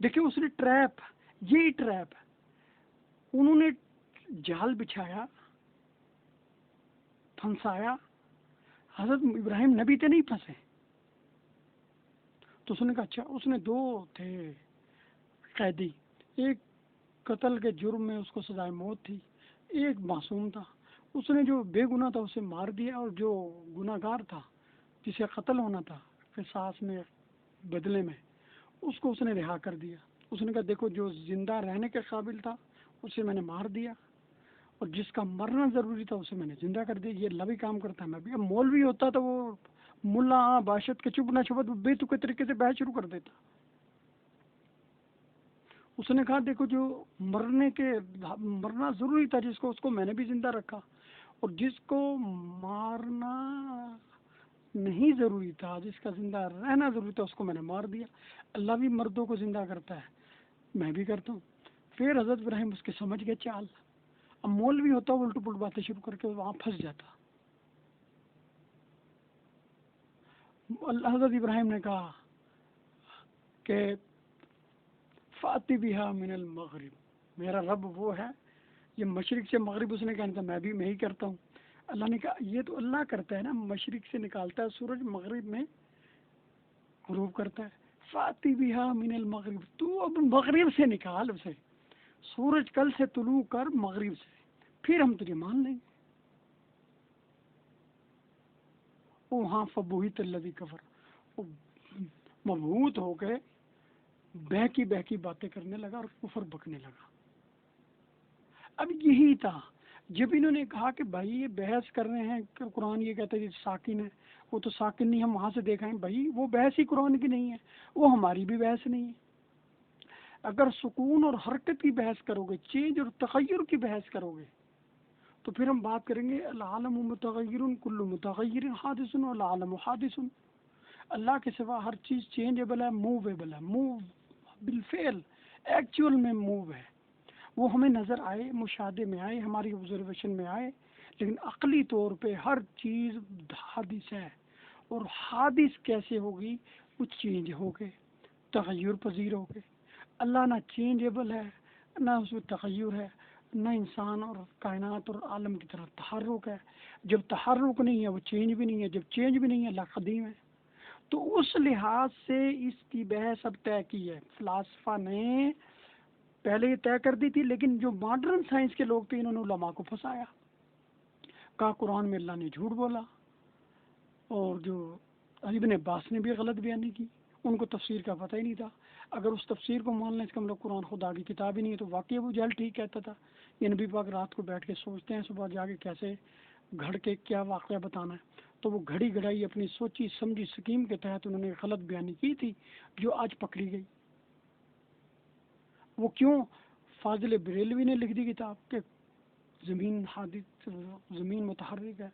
دیکھیں اس نے ٹریپ، یہی ٹریپ انہوں نے جال بچھایا، پھنسایا، حضرت ابراہیم نبی تے نہیں پھنسے۔ تو اس نے کہا اچھا، اس نے دو تھے قیدی، ایک قتل کے جرم میں اس کو سزائے موت تھی، ایک معصوم تھا۔ اس نے جو بے گناہ تھا اسے مار دیا، اور جو گناہ گار تھا جسے قتل ہونا تھا قصاص میں، بدلے میں، اس کو اس نے رہا کر دیا۔ اس نے کہا دیکھو جو زندہ رہنے کے قابل تھا اسے میں نے مار دیا، اور جس کا مرنا ضروری تھا اسے میں نے زندہ کر دیا۔ یہ اللہ بھی کام کرتا ہے، میں بھی۔ اب مولوی ہوتا تو وہ ملا باشد کے چپ نہ چھپت بے تکے طریقے سے بحث شروع کر دیتا۔ اس نے کہا دیکھو جو مرنا ضروری تھا جس کو، اس کو میں نے بھی زندہ رکھا، اور جس کو مارنا نہیں ضروری تھا، جس کا زندہ رہنا ضروری تھا، اس کو میں نے مار دیا۔ اللہ بھی مردوں کو زندہ کرتا ہے، میں بھی کرتا ہوں۔ پھر حضرت ابراہیم اس کے سمجھ گئے چال۔ اب مولوی ہوتا الٹ پلٹ باتیں شروع کر کے وہاں پھنس جاتا۔ حضرت ابراہیم نے کہا کہ فاتی بہا من المغرب، میرا رب وہ ہے، یہ مشرق سے مغرب، اس نے کہا تھا میں ہی کرتا ہوں۔ اللہ نے کہا یہ تو اللہ کرتا ہے نا، مشرق سے نکالتا ہے سورج، مغرب میں غروب کرتا ہے۔ فاتی بہا من المغرب، تو اب مغرب سے نکال اسے، سورج کل سے طلوع کر مغرب سے، پھر ہم تجھے مان لیں گے۔ وہاں فبہت الذی کفر، وہ مبہوت ہو کے بہکی باتیں کرنے لگا اور کفر بکنے لگا۔ اب یہی تھا جب انہوں نے کہا کہ بھائی یہ بحث کر رہے ہیں کہ قرآن یہ کہتا ہے یہ ساکن ہے، وہ تو ساکن نہیں، ہم وہاں سے دیکھائیں بھائی وہ بحث ہی قرآن کی نہیں ہے، وہ ہماری بھی بحث نہیں ہے۔ اگر سکون اور حرکت کی بحث کرو گے، چینج اور تغیر کی بحث کرو گے، تو پھر ہم بات کریں گے العالم متغیر کل متغیر حادث والعالم حادث، اللہ کے سوا ہر چیز چینجیبل ہے، موویبل ہے، موو بالفعل ایکچوئل میں موو ہے، وہ ہمیں نظر آئے، مشاہدے میں آئے، ہماری آبزرویشن میں آئے، لیکن عقلی طور پہ ہر چیز حادث ہے۔ اور حادث کیسے ہوگی؟ وہ چینج ہو گئے، تغیر پذیر ہو گئے۔ اللہ نہ چینجیبل ہے، نہ اس میں تغیر ہے، نہ انسان اور کائنات اور عالم کی طرح تحرک ہے۔ جب تحرک نہیں ہے وہ چینج بھی نہیں ہے، جب چینج بھی نہیں ہے اللہ قدیم ہے۔ تو اس لحاظ سے اس کی بحث اب طے کی ہے، فلاسفہ نے پہلے یہ طے کر دی تھی، لیکن جو ماڈرن سائنس کے لوگ تھے انہوں نے علماء کو پھنسایا، کہا قرآن میں اللہ نے جھوٹ بولا، اور جو ابن عباس نے بھی غلط بیانی کی، ان کو تفسیر کا پتہ ہی نہیں تھا۔ اگر اس تفسیر کو مان لیں اس کا مطلب قرآن خدا کی کتاب ہی نہیں ہے، تو واقعی وہ جہل ٹھیک کہتا تھا۔ یہ نبی پاک رات کو بیٹھ کے سوچتے ہیں صبح جا کے کیسے گھڑ کے کیا واقعہ بتانا ہے، تو وہ گھڑی گھڑائی اپنی سوچی سمجھی سکیم کے تحت انہوں نے غلط بیانی کی تھی جو آج پکڑی گئی۔ وہ کیوں؟ فاضل بریلوی نے لکھ دی کتاب کہ زمین حادث، زمین متحرک ہے،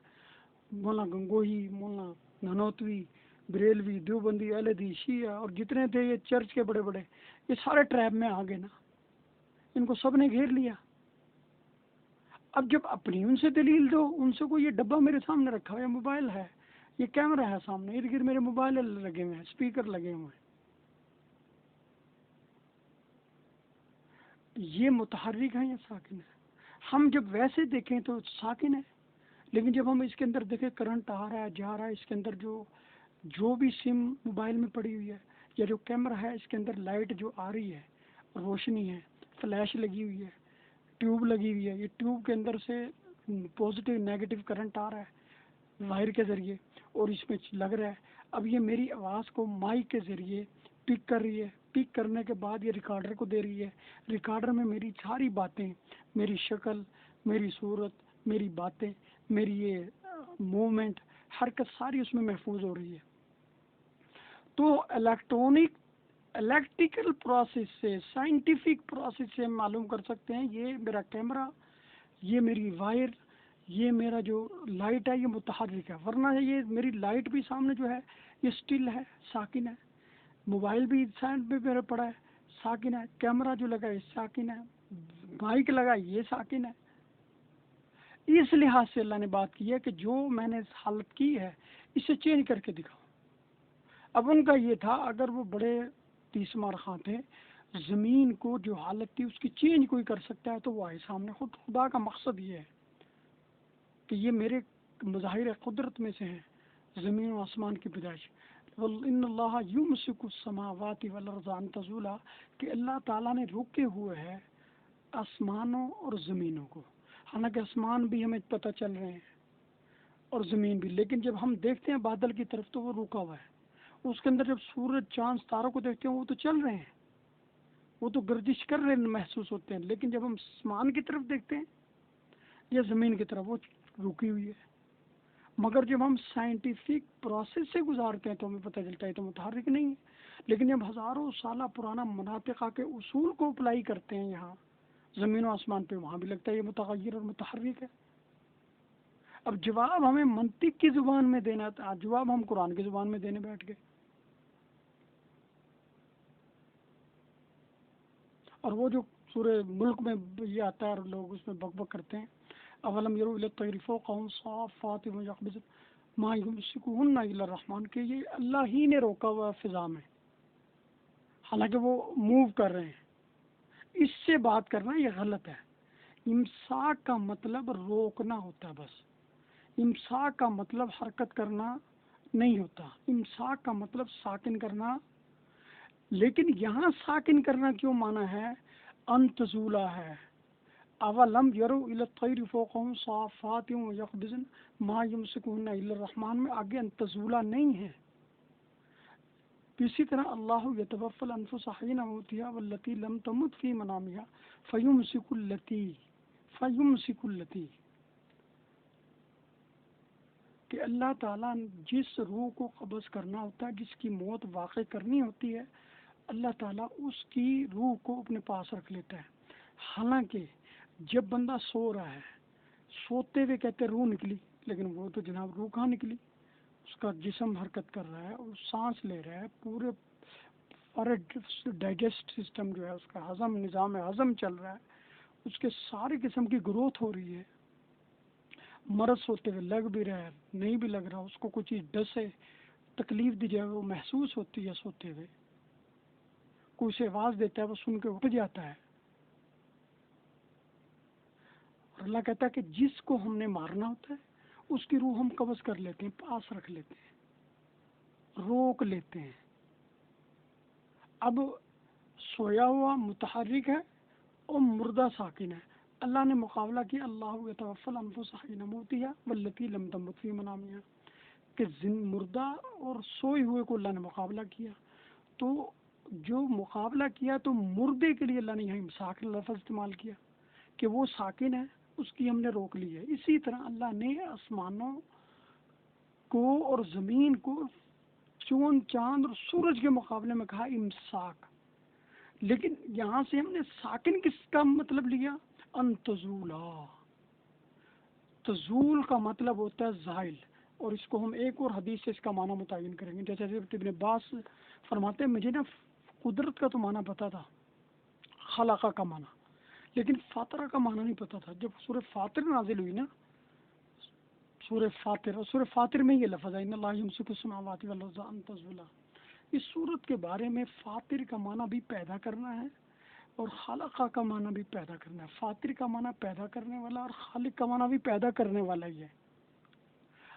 مولانا گنگوہی، مولانا نانوتوی، بریلوی، دیوبندی، اہل حدیث، شیعہ اور جتنے تھے یہ چرچ کے بڑے بڑے، یہ سارے ٹریپ میں آ گئے نا، ان کو سب نے گھیر لیا۔ اب جب اپنی ان سے دلیل دو، ان سے کوئی یہ ڈبہ میرے سامنے رکھا ہوا ہے، موبائل ہے، یہ کیمرہ ہے سامنے، ارد گرد میرے موبائل لگے ہوئے ہیں، اسپیکر لگے ہوئے ہیں، یہ متحرک ہیں یا ساکن ہے؟ ہم جب ویسے دیکھیں تو ساکن ہے، لیکن جب ہم اس کے اندر دیکھیں کرنٹ آ رہا ہے جا رہا ہے، اس کے اندر جو بھی سم موبائل میں پڑی ہوئی ہے یا جو کیمرہ ہے اس کے اندر لائٹ جو آ رہی ہے، روشنی ہے، فلیش لگی ہوئی ہے، ٹیوب لگی ہوئی ہے، یہ ٹیوب کے اندر سے پازیٹیو نیگیٹو کرنٹ آ رہا ہے وائر کے ذریعے اور اس میں لگ رہا ہے۔ اب یہ میری آواز کو مائک کے ذریعے پک کر رہی ہے، پک کرنے کے بعد یہ ریکارڈر کو دے رہی ہے، ریکارڈر میں میری ساری باتیں، میری شکل، میری صورت، میری باتیں، میری یہ موومنٹ، حرکت ساری اس میں محفوظ ہو رہی ہے۔ تو الیکٹریکل پروسیس سے، سائنٹیفک پروسیس سے ہم معلوم کر سکتے ہیں یہ میرا کیمرہ، یہ میری وائر، یہ میرا جو لائٹ ہے یہ متحرک ہے، ورنہ یہ میری لائٹ بھی سامنے جو ہے یہ سٹل ہے، ساکن ہے، موبائل بھی سائڈ پہ میرا پڑا ہے، ساکن ہے، کیمرہ جو لگا ہے ساکن ہے، مائک لگا یہ ساکن ہے۔ اس لحاظ سے اللہ نے بات کی ہے کہ جو میں نے حالت کی ہے اسے چینج کر کے دکھاؤ۔ اب ان کا یہ تھا اگر وہ بڑے تیس مار خاں تھے، زمین کو جو حالت تھی اس کی چینج کوئی کر سکتا ہے تو وہ آئے سامنے۔ خود خدا کا مقصد یہ ہے کہ یہ میرے مظاہر قدرت میں سے ہیں، زمین و آسمان کی پیدائش۔ ان اللہ یمسک السماوات والارض ان تزولا، کہ اللہ تعالیٰ نے روکے ہوئے ہے آسمانوں اور زمینوں کو، حالانکہ آسمان بھی ہمیں پتہ چل رہے ہیں اور زمین بھی، لیکن جب ہم دیکھتے ہیں بادل کی طرف تو وہ رکا ہوا ہے، اس کے اندر جب سورج چاند ستاروں کو دیکھتے ہیں وہ تو چل رہے ہیں، وہ تو گردش کر رہے محسوس ہوتے ہیں، لیکن جب ہم آسمان کی طرف دیکھتے ہیں یا زمین کی طرف وہ رکی ہوئی ہے۔ مگر جب ہم سائنٹیفک پروسیس سے گزارتے ہیں تو ہمیں پتہ چلتا ہے تو متحرک نہیں ہے، لیکن جب ہزاروں سالہ پرانا مناطقہ کے اصول کو اپلائی کرتے ہیں یہاں زمین و آسمان پہ، وہاں بھی لگتا ہے یہ متغیر اور متحرک ہے۔ اب جواب ہمیں منطق کی زبان میں دینا تھا، جواب ہم قرآن کی زبان میں دینے بیٹھ گئے، اور وہ جو سورہ ملک میں یہ آتا ہے اور لوگ اس میں بک بک کرتے ہیں، اولم یروا الی الطیر فوقہم صافات ویقبضن ما یمسکہن الا الرحمن، کہ یہ اللہ ہی نے روکا ہوا فضا میں، حالانکہ وہ موو کر رہے ہیں۔ اس سے بات کرنا یہ غلط ہے۔ امساک کا مطلب روکنا ہوتا ہے، بس امساک کا مطلب حرکت کرنا نہیں ہوتا، امساک کا مطلب ساکن کرنا۔ لیکن یہاں ساکن کرنا کیوں مانا ہے؟ انتزولہ ہے، اولم یروا الی الطیر فوقہم صافات ویقبضن ما یمسکہن الا الرحمن میں آگے انتزولہ نہیں ہے، اسی طرح اللہ یتوفی الانفس حین موتها واللتی لم تمت فی منامها فیمسک التی کہ اللہ تعالیٰ جس روح کو قبض کرنا ہوتا ہے، جس کی موت واقع کرنی ہوتی ہے، اللہ تعالیٰ اس کی روح کو اپنے پاس رکھ لیتا ہے۔ حالانکہ جب بندہ سو رہا ہے، سوتے ہوئے کہتے روح نکلی، لیکن وہ تو جناب روح کہاں نکلی؟ اس کا جسم حرکت کر رہا ہے اور سانس لے رہا ہے، پورے ڈائجسٹ سسٹم جو ہے اس کا ہضم، نظام ہضم چل رہا ہے، اس کے سارے قسم کی گروتھ ہو رہی ہے۔ مرض ہوتے ہوئے لگ بھی رہا ہے، نہیں بھی لگ رہا، اس کو کوئی چیز ڈسے، تکلیف دی جائے وہ محسوس ہوتی ہے سوتے ہوئے، کوئی سے آواز دیتا ہے وہ سن کے اٹھ جاتا ہے۔ اور اللہ کہتا ہے کہ جس کو ہم نے مارنا ہوتا ہے اس کی روح ہم قبض کر لیتے ہیں، پاس رکھ لیتے ہیں، روک لیتے ہیں۔ اب سویا ہوا متحرک ہے اور مردہ ساکن ہے۔ اللہ نے مقابلہ کیا، اللہ یتوفی الانفس حین موتها واللتی لم تمت فی منامها، کہ مردہ اور سوئے ہوئے کو اللہ نے مقابلہ کیا۔ تو جو مقابلہ کیا تو مردے کے لیے اللہ نے یہاں امساک لفظ استعمال کیا کہ وہ ساکن ہے، اس کی ہم نے روک لی ہے۔ اسی طرح اللہ نے آسمانوں کو اور زمین کو چون، چاند اور سورج کے مقابلے میں کہا امساک، لیکن یہاں سے ہم نے ساکن کس کا مطلب لیا؟ ان تزولا۔ تزول کا مطلب ہوتا ہے زائل، اور اس کو ہم ایک اور حدیث سے اس کا معنی متعین کریں گے۔ جیسے ابن عباس فرماتے ہیں مجھے نا قدرت کا تو معنی پتا تھا، خلقہ کا معنی، لیکن فاطرہ کا معنی نہیں پتا تھا۔ جب سورہ فاطر نازل ہوئی نا، سورہ فاطر، اور سورہ فاطر میں یہ لفظ ہے ان اللہ یمسک السماوات والارض ان تزولا، اس صورت کے بارے میں فاطر کا معنی بھی پیدا کرنا ہے اور خالقہ کا معنی بھی پیدا کرنا ہے۔ فاطر کا معنی پیدا کرنے والا اور خالق کا معنی بھی پیدا کرنے والا ہی ہے۔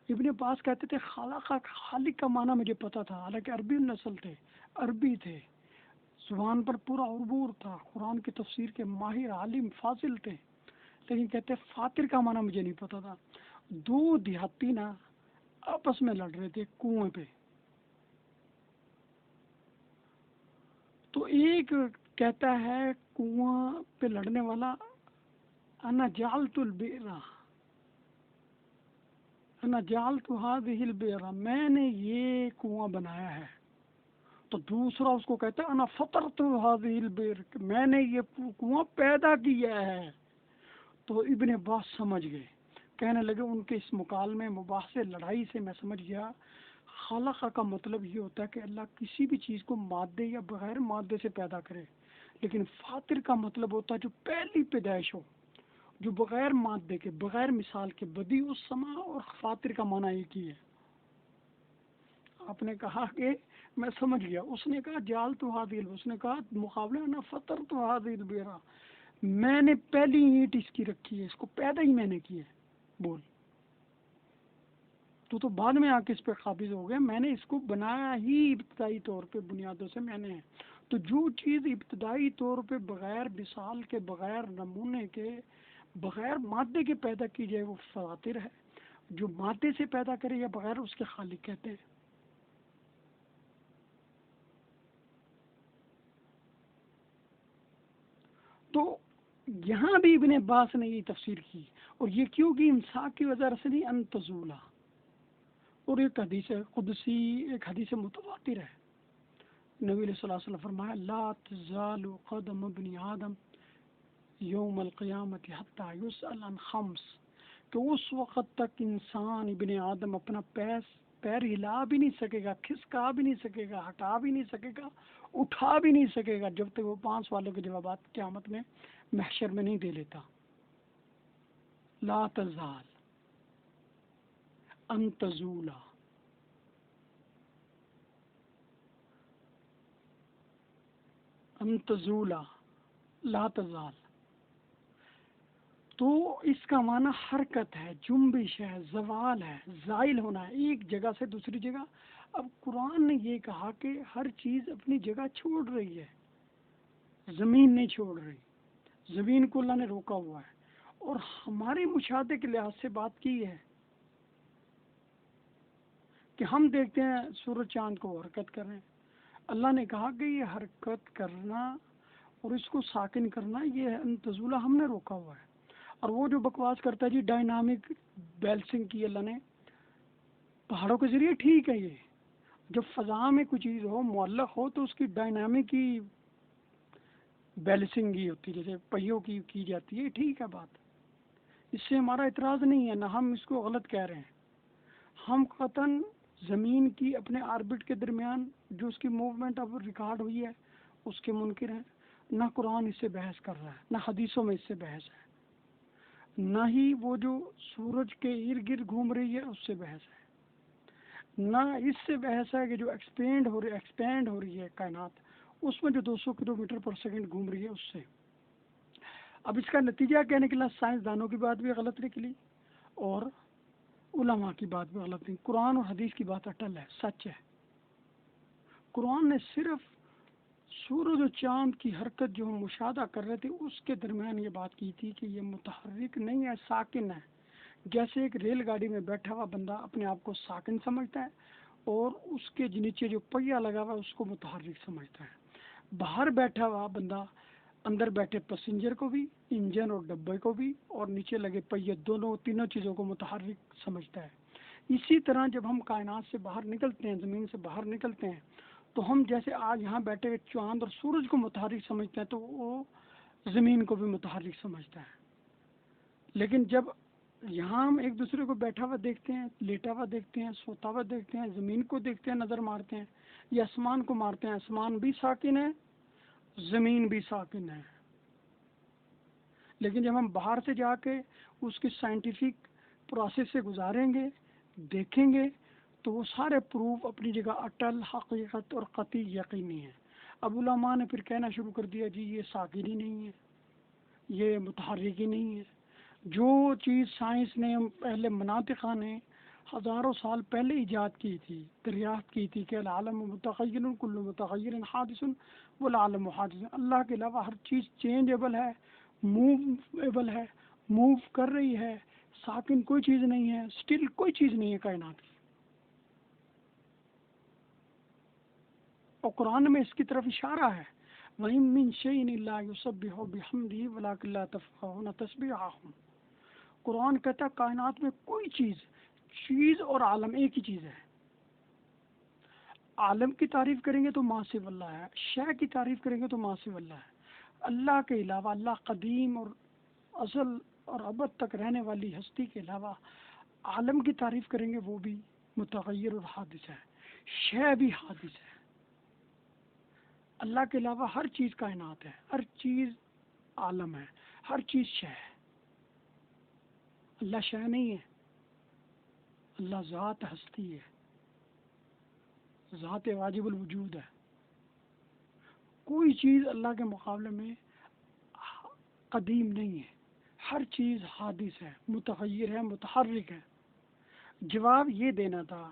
ابن عباس کہتے تھے خالق کا معنی مجھے پتا تھا، حالانکہ عربی نسل تھے، عربی تھے، زبان پر پورا عبور تھا، قرآن کی تفسیر کے ماہر عالم فاضل تھے، لیکن کہتے فاطر کا معنی مجھے نہیں پتا تھا۔ دو دیہاتی نا آپس میں لڑ رہے تھے کنویں پہ، تو ایک کہتا ہے کنواں پہ لڑنے والا انا جعلت البئر، انا جعلت هذه البئر، میں نے یہ کنواں بنایا ہے۔ تو دوسرا اس کو کہتا ہے انا فطرت هذه البئر، میں نے یہ کنواں پیدا کیا ہے۔ تو ابن عباس سمجھ گئے، کہنے لگے ان کے اس مکالمے مباحثے لڑائی سے میں سمجھ گیا خالقہ کا مطلب یہ ہوتا ہے کہ اللہ کسی بھی چیز کو مادے یا بغیر مادے سے پیدا کرے، لیکن فاطر کا مطلب ہوتا ہے جو پہلی پیدائش ہو، جو بغیر مادے کے، بغیر مثال کے، بدیع السماء، اور فاطر کا معنی ایک ہی ہے۔ آپ نے کہا کہ میں سمجھ گیا، اس نے کہا جعلت هذه البئر، اس نے کہا مقابلہ انا فطرت هذه البئر، میں نے پہلی اینٹ اس کی رکھی ہے، اس کو پیدا ہی میں نے کی ہے۔ بول تو بعد میں آ کے اس پہ قابض ہو گیا، میں نے اس کو بنایا ہی ابتدائی طور پہ بنیادوں سے میں نے ہے۔ تو جو چیز ابتدائی طور پہ بغیر مثال کے، بغیر نمونے کے، بغیر مادے کے پیدا کی جائے وہ فاطر ہے، جو مادے سے پیدا کرے یا بغیر اس کے خالق کہتے ہیں۔ تو یہاں بھی ابن عباس نے یہ تفسیر کی، اور یہ کیوں کی امساک کی وجہ سے نہیں، ان تزولا۔ اور ایک حدیث قدسی، ایک حدیث متواتر ہے، نبی علیہ الصلوۃ والسلام فرمایا لا تزال قدم ابن آدم یوم القیامت حتی یسأل عن خمس، کہ اس وقت تک انسان ابن آدم اپنا پیر ہلا بھی نہیں سکے گا، کھسکا بھی نہیں سکے گا، ہٹا بھی نہیں سکے گا، اٹھا بھی نہیں سکے گا، جب تک وہ 5 سوالوں کے جوابات قیامت میں محشر میں نہیں دے لیتا۔ لا تزال ان تزولا، ان تزولا، لا تزال، تو اس کا معنی حرکت ہے، جنبش ہے، زوال ہے، زائل ہونا ہے ایک جگہ سے دوسری جگہ۔ اب قرآن نے یہ کہا کہ ہر چیز اپنی جگہ چھوڑ رہی ہے، زمین نہیں چھوڑ رہی، زمین کو اللہ نے روکا ہوا ہے، اور ہمارے مشاہدے کے لحاظ سے بات کی ہے کہ ہم دیکھتے ہیں سورج چاند کو حرکت کر رہے ہیں، اللہ نے کہا کہ یہ حرکت کرنا اور اس کو ساکن کرنا یہ انتظولہ ہم نے روکا ہوا ہے. اور وہ جو بکواس کرتا ہے جی ڈائنامک بیلنسنگ کی اللہ نے پہاڑوں کے ذریعے، ٹھیک ہے، یہ جب فضا میں کوئی چیز ہو معلق ہو تو اس کی ڈائنامک کی بیلنسنگ ہی ہوتی ہے، جیسے پہیوں کی جاتی ہے، ٹھیک ہے بات، اس سے ہمارا اعتراض نہیں ہے، نہ ہم اس کو غلط کہہ رہے ہیں. ہم قطعاً زمین کی اپنے آربٹ کے درمیان جو اس کی موومنٹ اب ریکارڈ ہوئی ہے اس کے منکر ہیں. نہ قرآن اس سے بحث کر رہا ہے، نہ حدیثوں میں اس سے بحث ہے، نہ ہی وہ جو سورج کے ارد گرد گھوم رہی ہے اس سے بحث ہے، نہ اس سے بحث ہے کہ جو ایکسپینڈ ہو رہی ہے کائنات اس میں جو 200 کلومیٹر پر سیکنڈ گھوم رہی ہے اس سے. اب اس کا نتیجہ کیا نکلا؟ سائنسدانوں کی بات بھی غلط نکلی اور علماء کی بات بھی غلط نہیں. قرآن اور حدیث کی بات اٹل ہے، سچ ہے. قرآن نے صرف سورج و چاند کی حرکت جو ہم مشاہدہ کر رہے تھے اس کے درمیان یہ بات کی تھی کہ یہ متحرک نہیں ہے، ساکن ہے. جیسے ایک ریل گاڑی میں بیٹھا ہوا بندہ اپنے آپ کو ساکن سمجھتا ہے اور اس کے نیچے جو پہیا لگا ہوا ہے اس کو متحرک سمجھتا ہے. باہر بیٹھا ہوا بندہ اندر بیٹھے پیسنجر کو بھی، انجن اور ڈبے کو بھی، اور نیچے لگے پہیے تینوں چیزوں کو متحرک سمجھتا ہے. اسی طرح جب ہم کائنات سے باہر نکلتے ہیں، زمین سے باہر نکلتے ہیں، تو ہم جیسے آج یہاں بیٹھے ہوئے چاند اور سورج کو متحرک سمجھتے ہیں تو وہ زمین کو بھی متحرک سمجھتا ہے. لیکن جب یہاں ہم ایک دوسرے کو بیٹھا ہوا دیکھتے ہیں، لیٹا ہوا دیکھتے ہیں، سوتا ہوا دیکھتے ہیں، زمین کو دیکھتے ہیں، نظر مارتے ہیں، یا آسمان کو مارتے ہیں، آسمان بھی ساکن ہے، زمین بھی ساکن ہے. لیکن جب ہم باہر سے جا کے اس کی سائنٹیفک پروسیس سے گزاریں گے، دیکھیں گے، تو وہ سارے پروف اپنی جگہ اٹل، حقیقت اور قطعی یقینی ہیں. اب علماء نے پھر کہنا شروع کر دیا جی یہ ساکن ہی نہیں ہے، یہ متحرک ہی نہیں ہے. جو چیز سائنس نے، پہلے مناطقہ نے ہزاروں سال پہلے ایجاد کی تھی، دریافت کی تھی کہ العالم متغیر کل متغیر حادث والعالم حادث، اللہ کے علاوہ ہر چیز چینجیبل ہے، موویبل ہے، موو کر رہی ہے، ساکن کوئی چیز نہیں ہے، اسٹل کوئی چیز نہیں ہے کائنات کی. اور قرآن میں اس کی طرف اشارہ ہے، وَإِن مِّن شَيْءٍ إِلَّا يُسَبِّحُ بِحَمْدِهِ وَلَٰكِن لَّا تَفْقَهُونَ تَسْبِيحَهُمْ. قرآن کہتا ہے کائنات میں کوئی چیز اور عالم ایک ہی چیز ہے. عالم کی تعریف کریں گے تو ما سوا اللہ ہے، شے کی تعریف کریں گے تو ما سوا اللہ ہے. اللہ کے علاوہ، اللہ قدیم اور ازل اور ابد تک رہنے والی ہستی کے علاوہ عالم کی تعریف کریں گے وہ بھی متغیر اور حادث ہے، شے بھی حادث ہے. اللہ کے علاوہ ہر چیز کائنات ہے، ہر چیز عالم ہے، ہر چیز شے ہے. اللہ شے نہیں ہے، اللہ ذات ہستی ہے، ذات واجب الوجود ہے. کوئی چیز اللہ کے مقابلے میں قدیم نہیں ہے، ہر چیز حادث ہے، متغیر ہے، متحرک ہے. جواب یہ دینا تھا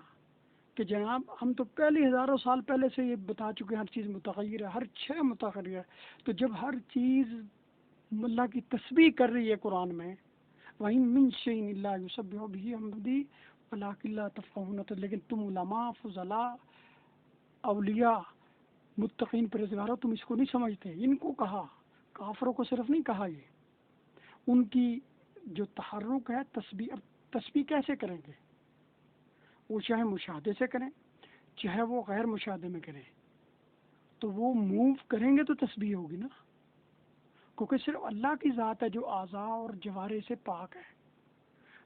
کہ جناب ہم تو پہلے ہزاروں سال پہلے سے یہ بتا چکے ہیں ہر چیز متغیر ہے، ہر شے متغیر ہے. تو جب ہر چیز اللہ کی تسبیح کر رہی ہے قرآن میں، وَإِن مِّن شَيْءٍ إِلَّا يُسَبِّحُ بِحَمْدِهِ وَلَٰكِن لَّا تَفْقَهُونَ، لیکن تم علماء، فضلاء، اولیاء، متقین، پرہیزگاروں، تم اس کو نہیں سمجھتے. ان کو کہا، کافروں کو صرف نہیں کہا. یہ ان کی جو تحرک ہے تسبیح. اب تسبیح کیسے کریں گے؟ وہ چاہے مشاہدے سے کریں، چاہے وہ غیر مشاہدے میں کریں، تو وہ موو کریں گے تو تسبیح ہوگی نا، کیونکہ صرف اللہ کی ذات ہے جو اعضاء اور جوارے سے پاک ہے.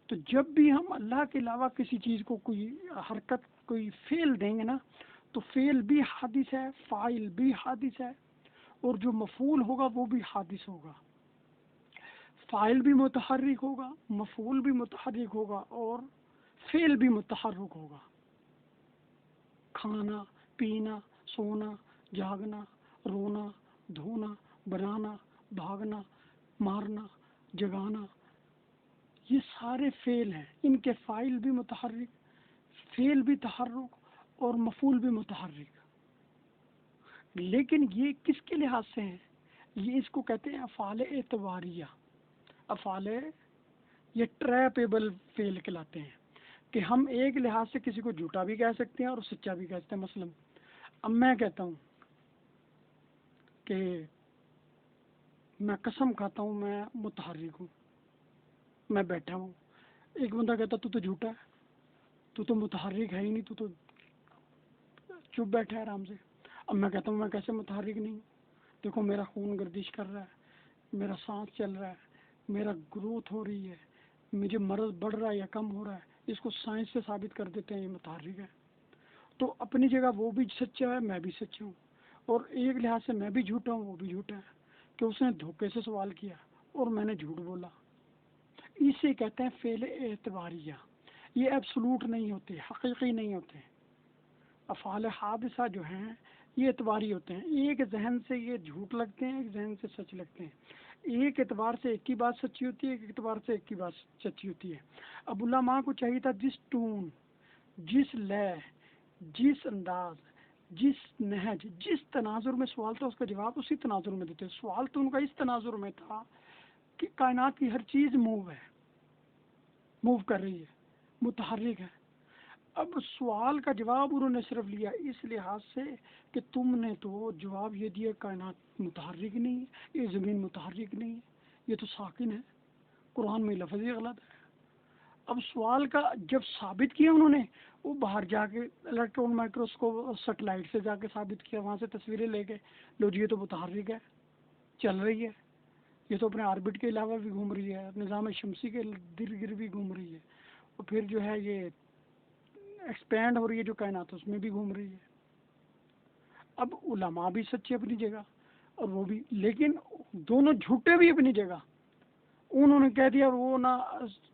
تو جب بھی ہم اللہ کے علاوہ کسی چیز کو کوئی حرکت، کوئی فعل دیں گے نا، تو فعل بھی حادث ہے، فاعل بھی حادث ہے، اور جو مفعول ہوگا وہ بھی حادث ہوگا. فاعل بھی متحرک ہوگا، مفعول بھی متحرک ہوگا، اور فعل بھی متحرک ہوگا. کھانا، پینا، سونا، جاگنا، رونا، دھونا، بنانا، بھاگنا، مارنا، جگانا، یہ سارے فعل ہیں. ان کے فاعل بھی متحرک، فعل بھی تحرک، اور مفعول بھی متحرک. لیکن یہ کس کے لحاظ سے ہیں؟ یہ اس کو کہتے ہیں افعال اعتباریہ. افعال یہ ٹریپیبل فعل کہلاتے ہیں، کہ ہم ایک لحاظ سے کسی کو جھوٹا بھی کہہ سکتے ہیں اور سچا بھی کہہ سکتے ہیں. مثلا اب میں کہتا ہوں کہ میں قسم کھاتا ہوں میں متحرک ہوں، میں بیٹھا ہوں، ایک بندہ کہتا تو جھوٹا ہے، تو متحرک ہے ہی نہیں، تو چپ بیٹھا ہے آرام سے۔ اب میں کہتا ہوں میں کیسے متحرک نہیں ہوں؟ دیکھو میرا خون گردش کر رہا ہے، میرا سانس چل رہا ہے، میرا گروتھ ہو رہی ہے، مجھے مرض بڑھ رہا ہے یا کم ہو رہا ہے، اس کو سائنس سے ثابت کر دیتے ہیں یہ متحرک ہے۔ تو اپنی جگہ وہ بھی سچا ہے، میں بھی سچا ہوں، اور ایک لحاظ سے میں بھی جھوٹا ہوں، وہ بھی جھوٹا ہے، کہ اس نے دھوکے سے سوال کیا اور میں نے جھوٹ بولا۔ اسے کہتے ہیں فعل اعتباریہ۔ یہ ایبسولوٹ نہیں ہوتے، حقیقی نہیں ہوتے۔ افعال حادثہ جو ہیں یہ اعتباری ہوتے ہیں، ایک ذہن سے یہ جھوٹ لگتے ہیں، ایک ذہن سے سچ لگتے ہیں، ایک اعتبار سے ایک کی بات سچی ہوتی ہے، ایک اعتبار سے ایک کی بات سچی ہوتی ہے۔ اب علماء کو چاہیے تھا جس ٹون، جس لے، جس انداز، جس نہج، جس تناظر میں سوال تھا اس کا جواب اسی تناظر میں دیتے۔ سوال تو ان کا اس تناظر میں تھا کہ کائنات کی ہر چیز موو ہے، موو کر رہی ہے، متحرک ہے۔ اب سوال کا جواب انہوں نے صرف لیا اس لحاظ سے کہ تم نے تو جواب یہ دیا کائنات متحرک نہیں ہے، یہ زمین متحرک نہیں ہے، یہ تو ساکن ہے، قرآن میں لفظ ہی غلط ہے۔ اب سوال کا جب ثابت کیا انہوں نے، وہ باہر جا کے الیکٹران مائکروسکوپ سیٹلائٹ سے جا کے ثابت کیا، وہاں سے تصویریں لے کے، لو جی یہ تو متحرک ہے، چل رہی ہے، یہ تو اپنے آربٹ کے علاوہ بھی گھوم رہی ہے، نظام شمسی کے در گرد بھی گھوم رہی ہے، اور پھر جو ہے یہ ایکسپینڈ ہو رہی ہے جو کائنات اس میں بھی گھوم رہی ہے۔ اب علماء بھی سچے اپنی جگہ اور وہ بھی، لیکن دونوں جھوٹے بھی اپنی جگہ۔ انہوں نے کہہ دیا وہ نہ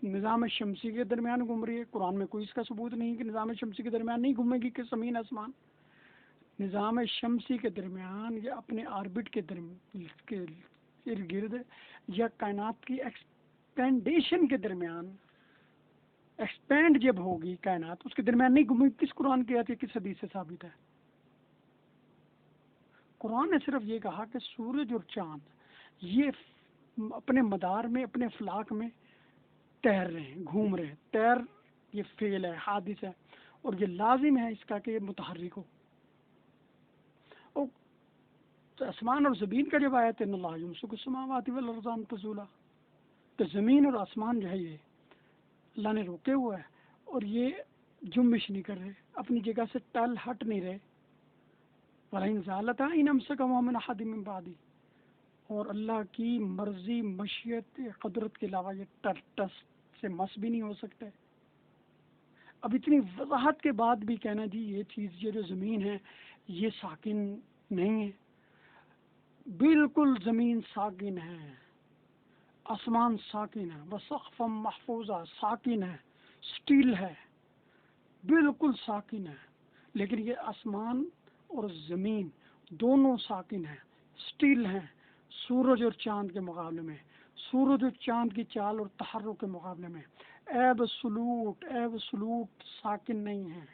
نظام شمسی کے درمیان گھوم رہی ہے، قرآن میں کوئی اس کا ثبوت نہیں کہ نظام شمسی کے درمیان نہیں گھومے گی کہ زمین آسمان، نظام شمسی کے درمیان یا اپنے آربٹ کے ارد گرد یا کائنات کی ایکسپینڈیشن کے درمیان، ایکسپینڈ جب ہوگی کائنات اس کے درمیان نہیں گھومے، کس قرآن کی آیت ہے، کس حدیث سے ثابت ہے؟ قرآن نے صرف یہ کہا کہ سورج اور چاند یہ اپنے مدار میں، اپنے فلاک میں تیر رہے ہیں، گھوم رہے ہیں۔ تیر یہ فعل ہے، حادث ہے، اور یہ لازم ہے اس کا کہ یہ متحرک ہو۔ اور آسمان اور زمین کا جب آیا تھا ان اللہ یمسک السماوات والارض ان تزولا، کہ زمین اور آسمان جو ہے یہ اللہ نے روکے ہوا ہے اور یہ جنبش نہیں کر رہے، اپنی جگہ سے ٹل ہٹ نہیں رہے۔ وَلَئِنْ زَالَتَا إِنْ أَمْسَكَهُمَا مِنْ أَحَدٍ مِّن بَعْدِهِ، اور اللہ کی مرضی، مشیت، قدرت کے علاوہ یہ ٹس سے مس بھی نہیں ہو سکتے۔ اب اتنی وضاحت کے بعد بھی کہنا جی یہ چیز، یہ جو زمین ہے یہ ساکن نہیں ہے، بالکل زمین ساکن ہے، آسمان ساکن ہے، وَسَقْفًا مَحْفُوظًا ساکن ہے، سٹیل ہے، بالکل ساکن ہے۔ لیکن یہ آسمان اور زمین دونوں ساکن ہیں، سٹیل ہیں، سورج اور چاند کے مقابلے میں، سورج اور چاند کی چال اور تحرک کے مقابلے میں ایبسولوٹ ساکن نہیں ہے۔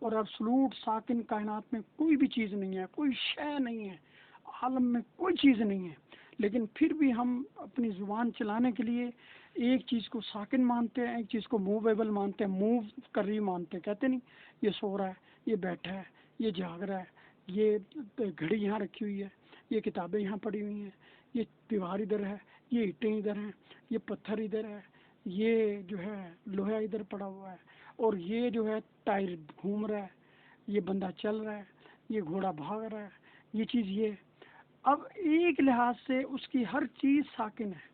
اور ایبسولوٹ ساکن کائنات میں کوئی بھی چیز نہیں ہے، کوئی شے نہیں ہے، عالم میں کوئی چیز نہیں ہے۔ لیکن پھر بھی ہم اپنی زبان چلانے کے لیے ایک چیز کو ساکن مانتے ہیں، ایک چیز کو موویبل مانتے ہیں، موو کر رہی مانتے ہیں، کہتے نہیں یہ سو رہا ہے، یہ بیٹھا ہے، یہ جاگ رہا ہے، یہ گھڑی یہاں رکھی ہوئی ہے، یہ کتابیں یہاں پڑی ہوئی ہیں، یہ دیوار ادھر ہے، یہ اینٹیں ادھر ہیں، یہ پتھر ادھر ہے، یہ جو ہے لوہا ادھر پڑا ہوا ہے، اور یہ جو ہے ٹائر گھوم رہا ہے، یہ بندہ چل رہا ہے، یہ گھوڑا بھاگ رہا ہے، یہ چیز یہ۔ اب ایک لحاظ سے اس کی ہر چیز ساکن ہے،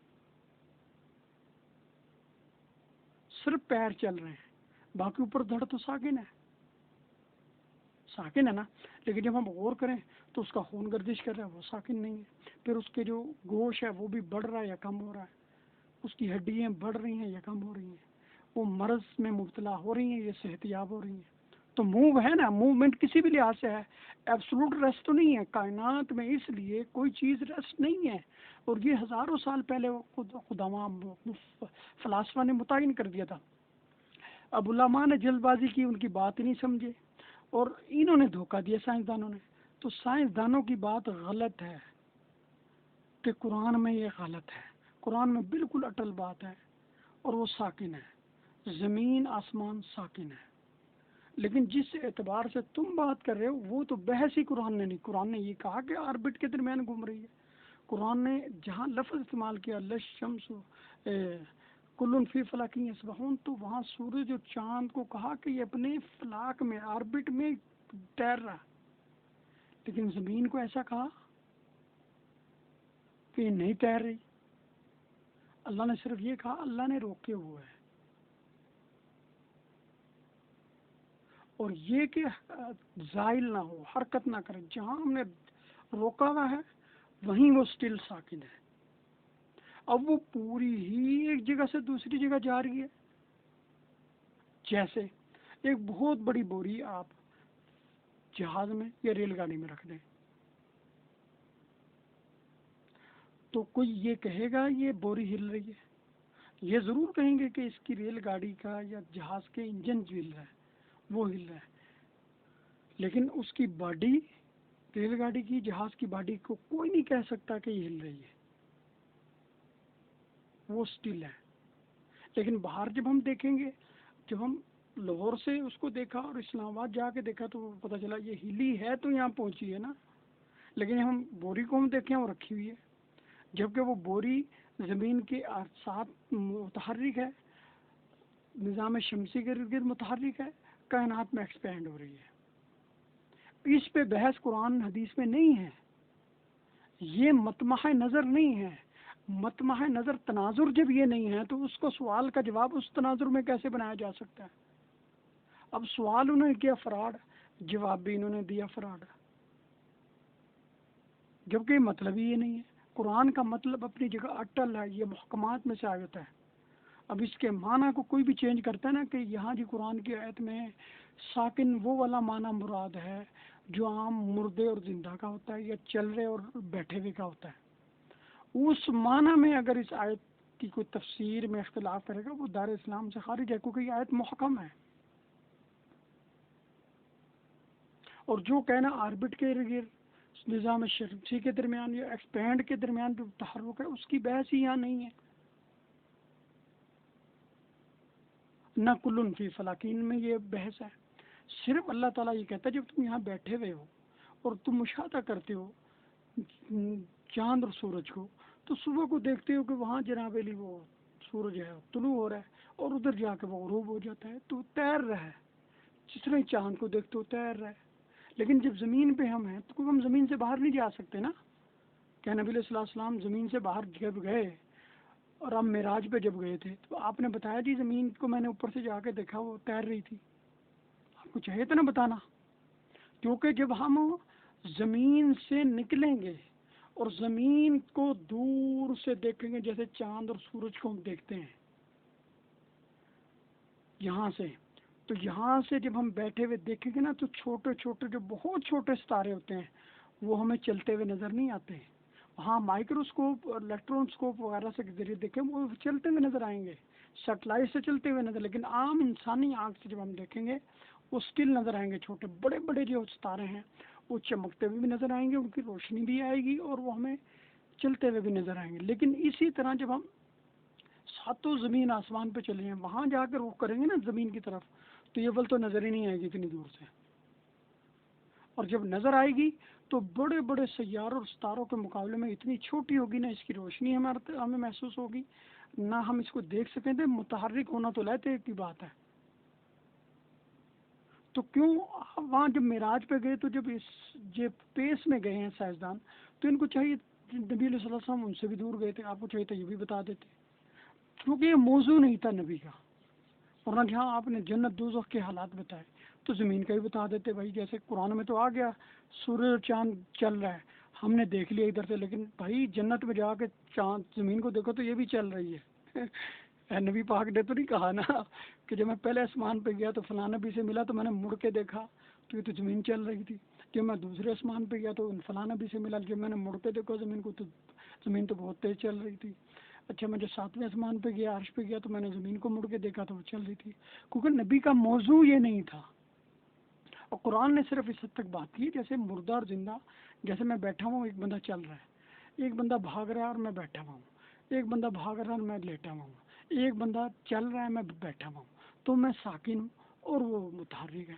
صرف پیر چل رہے ہیں، باقی اوپر دھڑ تو ساکن ہے، ساکن ہے نا۔ لیکن جب ہم غور کریں تو اس کا خون گردش کر رہا ہے، وہ ساکن نہیں ہے۔ پھر اس کے جو گوشت ہے وہ بھی بڑھ رہا ہے یا کم ہو رہا ہے، اس کی ہڈیاں بڑھ رہی ہیں یا کم ہو رہی ہیں، وہ مرض میں مبتلا ہو رہی ہیں یا صحت یاب ہو رہی ہیں۔ تو موو ہے نا، موومنٹ کسی بھی لحاظ سے ہے، ایبسولوٹ ریسٹ تو نہیں ہے کائنات میں، اس لیے کوئی چیز ریسٹ نہیں ہے۔ اور یہ ہزاروں سال پہلے خداواں فلاسفہ نے متعین کر دیا تھا۔ اب علماء نے جلد بازی کی، ان کی بات نہیں سمجھے، اور انہوں نے دھوکہ دیا سائنسدانوں نے۔ تو سائنسدانوں کی بات غلط ہے کہ قرآن میں یہ غلط ہے، قرآن میں بالکل اٹل بات ہے، اور وہ ساکن ہے، زمین آسمان ساکن ہے، لیکن جس اعتبار سے تم بات کر رہے ہو وہ تو بحث ہی قرآن نے نہیں. قرآن نے یہ کہا کہ آربٹ کے درمیان گھوم رہی ہے. قرآن نے جہاں لفظ استعمال کیا لشمس کلن فی فلک یسبحون، تو وہاں سورج اور چاند کو کہا کہ یہ اپنے فلاک میں آربٹ میں تیر رہا. لیکن زمین کو ایسا کہا کہ یہ نہیں تیر رہی. اللہ نے صرف یہ کہا اللہ نے روکے ہوئے ہے. اور یہ کہ زائل نہ ہو، حرکت نہ کرے. جہاں ہم نے روکا ہوا ہے وہیں وہ اسٹل ساکن ہے. اب وہ پوری ہی ایک جگہ سے دوسری جگہ جا رہی ہے. جیسے ایک بہت بڑی بوری آپ جہاز میں یا ریل گاڑی میں رکھ دیں تو کوئی یہ کہے گا یہ بوری ہل رہی ہے؟ یہ ضرور کہیں گے کہ اس کی ریل گاڑی کا یا جہاز کے انجن جو ہل رہا ہے وہ ہل رہا ہے. لیکن اس کی باڈی، ریل گاڑی کی جہاز کی باڈی کو کوئی نہیں کہہ سکتا کہ یہ ہل رہی ہے، وہ سٹل ہے. لیکن باہر جب ہم دیکھیں گے، جب ہم لاہور سے اس کو دیکھا اور اسلام آباد جا کے دیکھا تو پتہ چلا یہ ہلی ہے تو یہاں پہنچی ہے نا. لیکن ہم بوری کو ہم دیکھیں وہ رکھی ہوئی ہے، جبکہ وہ بوری زمین کے ساتھ متحرک ہے، نظام شمسی کے ارد گرد متحرک ہے، کائنات میں ایکسپینڈ ہو رہی ہے. اس پہ بحث قرآن حدیث میں نہیں ہے. یہ مطمح نظر نہیں ہے. مطمح نظر تناظر جب یہ نہیں ہے تو اس کو سوال کا جواب اس تناظر میں کیسے بنایا جا سکتا ہے؟ اب سوال انہوں نے کیا فراڈ، جواب بھی انہوں نے دیا فراڈ، جبکہ یہ مطلب ہی یہ نہیں ہے. قرآن کا مطلب اپنی جگہ اٹل ہے، یہ محکمات میں سے آیت ہے. اب اس کے معنی کو کوئی بھی چینج کرتا ہے نا کہ یہاں جی قرآن کی آیت میں ساکن وہ والا معنی مراد ہے جو عام مردے اور زندہ کا ہوتا ہے یا چل رہے اور بیٹھے ہوئے کا ہوتا ہے. اس معنی میں اگر اس آیت کی کوئی تفسیر میں اختلاف کرے گا وہ دار اسلام سے خارج ہے، کیونکہ یہ آیت محکم ہے. اور جو کہنا آربٹ کے ارد گرد نظام شمسی کے درمیان یا ایکسپینڈ کے درمیان جو تحرک ہے اس کی بحث ہی یہاں نہیں ہے. نہ کلن فی فلاکین میں یہ بحث ہے. صرف اللہ تعالیٰ یہ کہتا ہے جب تم یہاں بیٹھے ہوئے ہو اور تم مشاہدہ کرتے ہو چاند اور سورج کو، تو صبح کو دیکھتے ہو کہ وہاں جناب علی وہ سورج ہے طلوع ہو رہا ہے اور ادھر جا کے وہ غروب ہو جاتا ہے، تو تیر رہا ہے. جس طرح چاند کو دیکھتے ہو تیر رہا ہے. لیکن جب زمین پہ ہم ہیں تو ہم زمین سے باہر نہیں جا سکتے نا. کہ نبی علیہ الصلوۃ والسلام زمین سے باہر جب گئے اور ہم معراج پہ جب گئے تھے تو آپ نے بتایا جی زمین کو میں نے اوپر سے جا کے دیکھا وہ تیر رہی تھی. آپ کو چاہیے تھا نا بتانا، کیونکہ جب ہم زمین سے نکلیں گے اور زمین کو دور سے دیکھیں گے جیسے چاند اور سورج کو ہم دیکھتے ہیں یہاں سے، تو یہاں سے جب ہم بیٹھے ہوئے دیکھیں گے نا تو چھوٹے چھوٹے جو بہت چھوٹے ستارے ہوتے ہیں وہ ہمیں چلتے ہوئے نظر نہیں آتے. ہاں مائکروسکوپ اور الیکٹرونسکوپ وغیرہ سے ذریعے دیکھیں وہ چلتے ہوئے نظر آئیں گے، سیٹلائٹ سے چلتے ہوئے نظر، لیکن عام انسانی آنکھ سے جب ہم دیکھیں گے وہ اسٹل نظر آئیں گے. چھوٹے بڑے بڑے جو ستارے ہیں وہ چمکتے ہوئے بھی نظر آئیں گے، ان کی روشنی بھی آئے گی اور وہ ہمیں چلتے ہوئے بھی نظر آئیں گے. لیکن اسی طرح جب ہم ساتوں زمین آسمان پہ چلے ہیں وہاں جا کے رخ کریں گے نا زمین کی طرف تو یہ بل تو نظر ہی نہیں آئے گی اتنی دور سے. اور جب نظر آئے گی تو بڑے بڑے سیاروں اور ستاروں کے مقابلے میں اتنی چھوٹی ہوگی نہ اس کی روشنی ہمیں محسوس ہوگی نہ ہم اس کو دیکھ سکیں تھے. متحرک ہونا تو لیتے کی بات ہے. تو کیوں وہاں جب معراج پہ گئے تو جب اس پیس میں گئے ہیں سائنسدان تو ان کو چاہیے، نبی علیہ صلی اللہ علیہ وسلم ان سے بھی دور گئے تھے، آپ کو چاہیے تھا یہ بھی بتا دیتے، کیونکہ یہ موضوع نہیں تھا نبی کا. ورنہ جہاں آپ نے جنت دوزخ کے حالات بتائے تو زمین کا بھی بتا دیتے بھائی. جیسے قرآن میں تو آ گیا سورج اور چاند چل رہا ہے، ہم نے دیکھ لیا ادھر سے، لیکن بھائی جنت میں جا کے چاند زمین کو دیکھو تو یہ بھی چل رہی ہے. نبی پاک نے تو نہیں کہا نا کہ جب میں پہلے آسمان پہ گیا تو فلاں نبی سے ملا تو میں نے مڑ کے دیکھا تو یہ تو زمین چل رہی تھی. جب میں دوسرے آسمان پہ گیا تو فلاں نبی سے ملا، جب میں نے مڑ کے دیکھا زمین کو تو زمین تو بہت تیز چل رہی تھی. اچھا میں جو 7ویں آسمان پہ گیا، عرش پہ گیا تو میں نے زمین کو مڑ کے دیکھا تو وہ چل رہی تھی، کیونکہ نبی کا موضوع یہ نہیں تھا. اور قرآن نے صرف اس حد تک بات کی جیسے مردہ اور زندہ، جیسے میں بیٹھا ہوں ایک بندہ چل رہا ہے، ایک بندہ بھاگ رہا ہے اور میں بیٹھا ہوا ہوں، ایک بندہ بھاگ رہا ہے اور میں لیٹا ہوا ہوں، ایک بندہ چل رہا ہے میں بیٹھا ہوا ہوں، تو میں ساکن ہوں اور وہ متحرک ہے.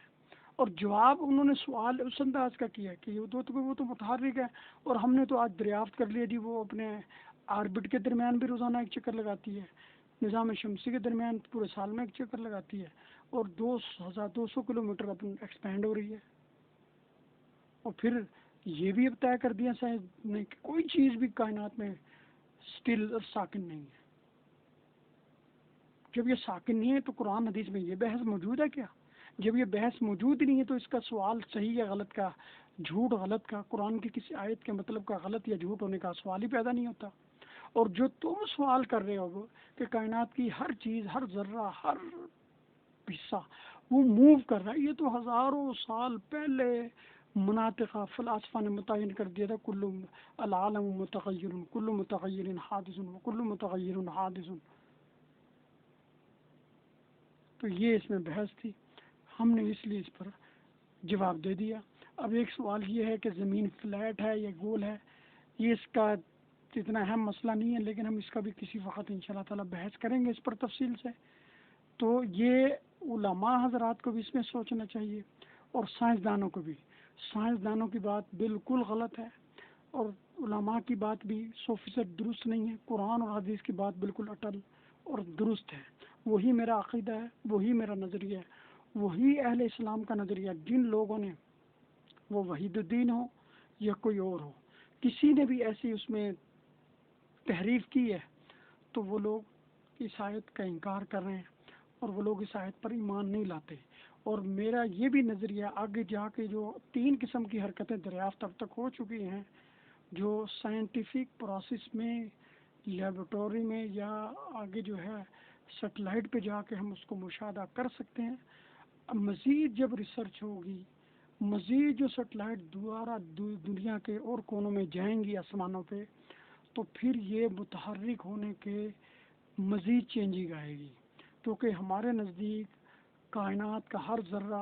اور جواب انہوں نے سوال اس انداز کا کیا کہ وہ تو متحرک ہے، اور ہم نے تو آج دریافت کر لیا جی وہ اپنے آربٹ کے درمیان بھی روزانہ ایک چکر لگاتی ہے، نظام شمسی کے درمیان پورے سال میں ایک چکر لگاتی ہے، اور 2200 کلومیٹر اپن ایکسپینڈ ہو رہی ہے۔ اور پھر یہ بھی اب طے کر دیا سائنس نے کہ کوئی چیز بھی کائنات میں اسٹل اور ساکن نہیں ہے۔ جب یہ ساکن نہیں ہے تو قرآن حدیث میں یہ بحث موجود ہے کیا؟ جب یہ بحث موجود نہیں ہے تو اس کا سوال صحیح یا غلط کا، جھوٹ غلط کا، قرآن کی کسی آیت کے مطلب کا غلط یا جھوٹ ہونے کا سوال ہی پیدا نہیں ہوتا۔ اور جو تم سوال کر رہے ہو کہ کائنات کی ہر چیز، ہر ذرہ، ہر حصہ وہ موو کر رہا ہے، یہ تو ہزاروں سال پہلے مناطقہ فلاسفہ نے متعین کر دیا تھا، کل العالم متغیر، کل متغیر حادث کل متغیر حادث۔ تو یہ اس میں بحث تھی، ہم نے اس لیے اس پر جواب دے دیا۔ اب ایک سوال یہ ہے کہ زمین فلیٹ ہے یا گول ہے، یہ اس کا اتنا اہم مسئلہ نہیں ہے، لیکن ہم اس کا بھی کسی وقت ان شاء اللہ تعالیٰ بحث کریں گے اس پر تفصیل سے۔ تو یہ علماء حضرات کو بھی اس میں سوچنا چاہیے، اور سائنسدانوں کو بھی۔ سائنسدانوں کی بات بالکل غلط ہے، اور علماء کی بات بھی 100% درست نہیں ہے۔ قرآن اور حدیث کی بات بالکل اٹل اور درست ہے، وہی میرا عقیدہ ہے، وہی میرا نظریہ ہے، وہی اہل اسلام کا نظریہ۔ جن لوگوں نے، وہ وحید الدین ہو یا کوئی اور ہو، کسی نے بھی ایسی اس میں تحریف کی ہے تو وہ لوگ اس آیت کا انکار کر رہے ہیں، اور وہ لوگ اس آیت پر ایمان نہیں لاتے۔ اور میرا یہ بھی نظریہ آگے جا کے جو 3 قسم کی حرکتیں دریافت اب تک ہو چکی ہیں، جو سائنٹیفک پروسیس میں، لیبارٹوری میں، یا آگے جو ہے سیٹلائٹ پہ جا کے ہم اس کو مشاہدہ کر سکتے ہیں۔ اب مزید جب ریسرچ ہوگی، مزید جو سیٹلائٹ دوبارہ دنیا کے اور کونوں میں جائیں گی آسمانوں پہ، تو پھر یہ متحرک ہونے کے مزید چینجنگ آئے گی، کیونکہ ہمارے نزدیک کائنات کا ہر ذرہ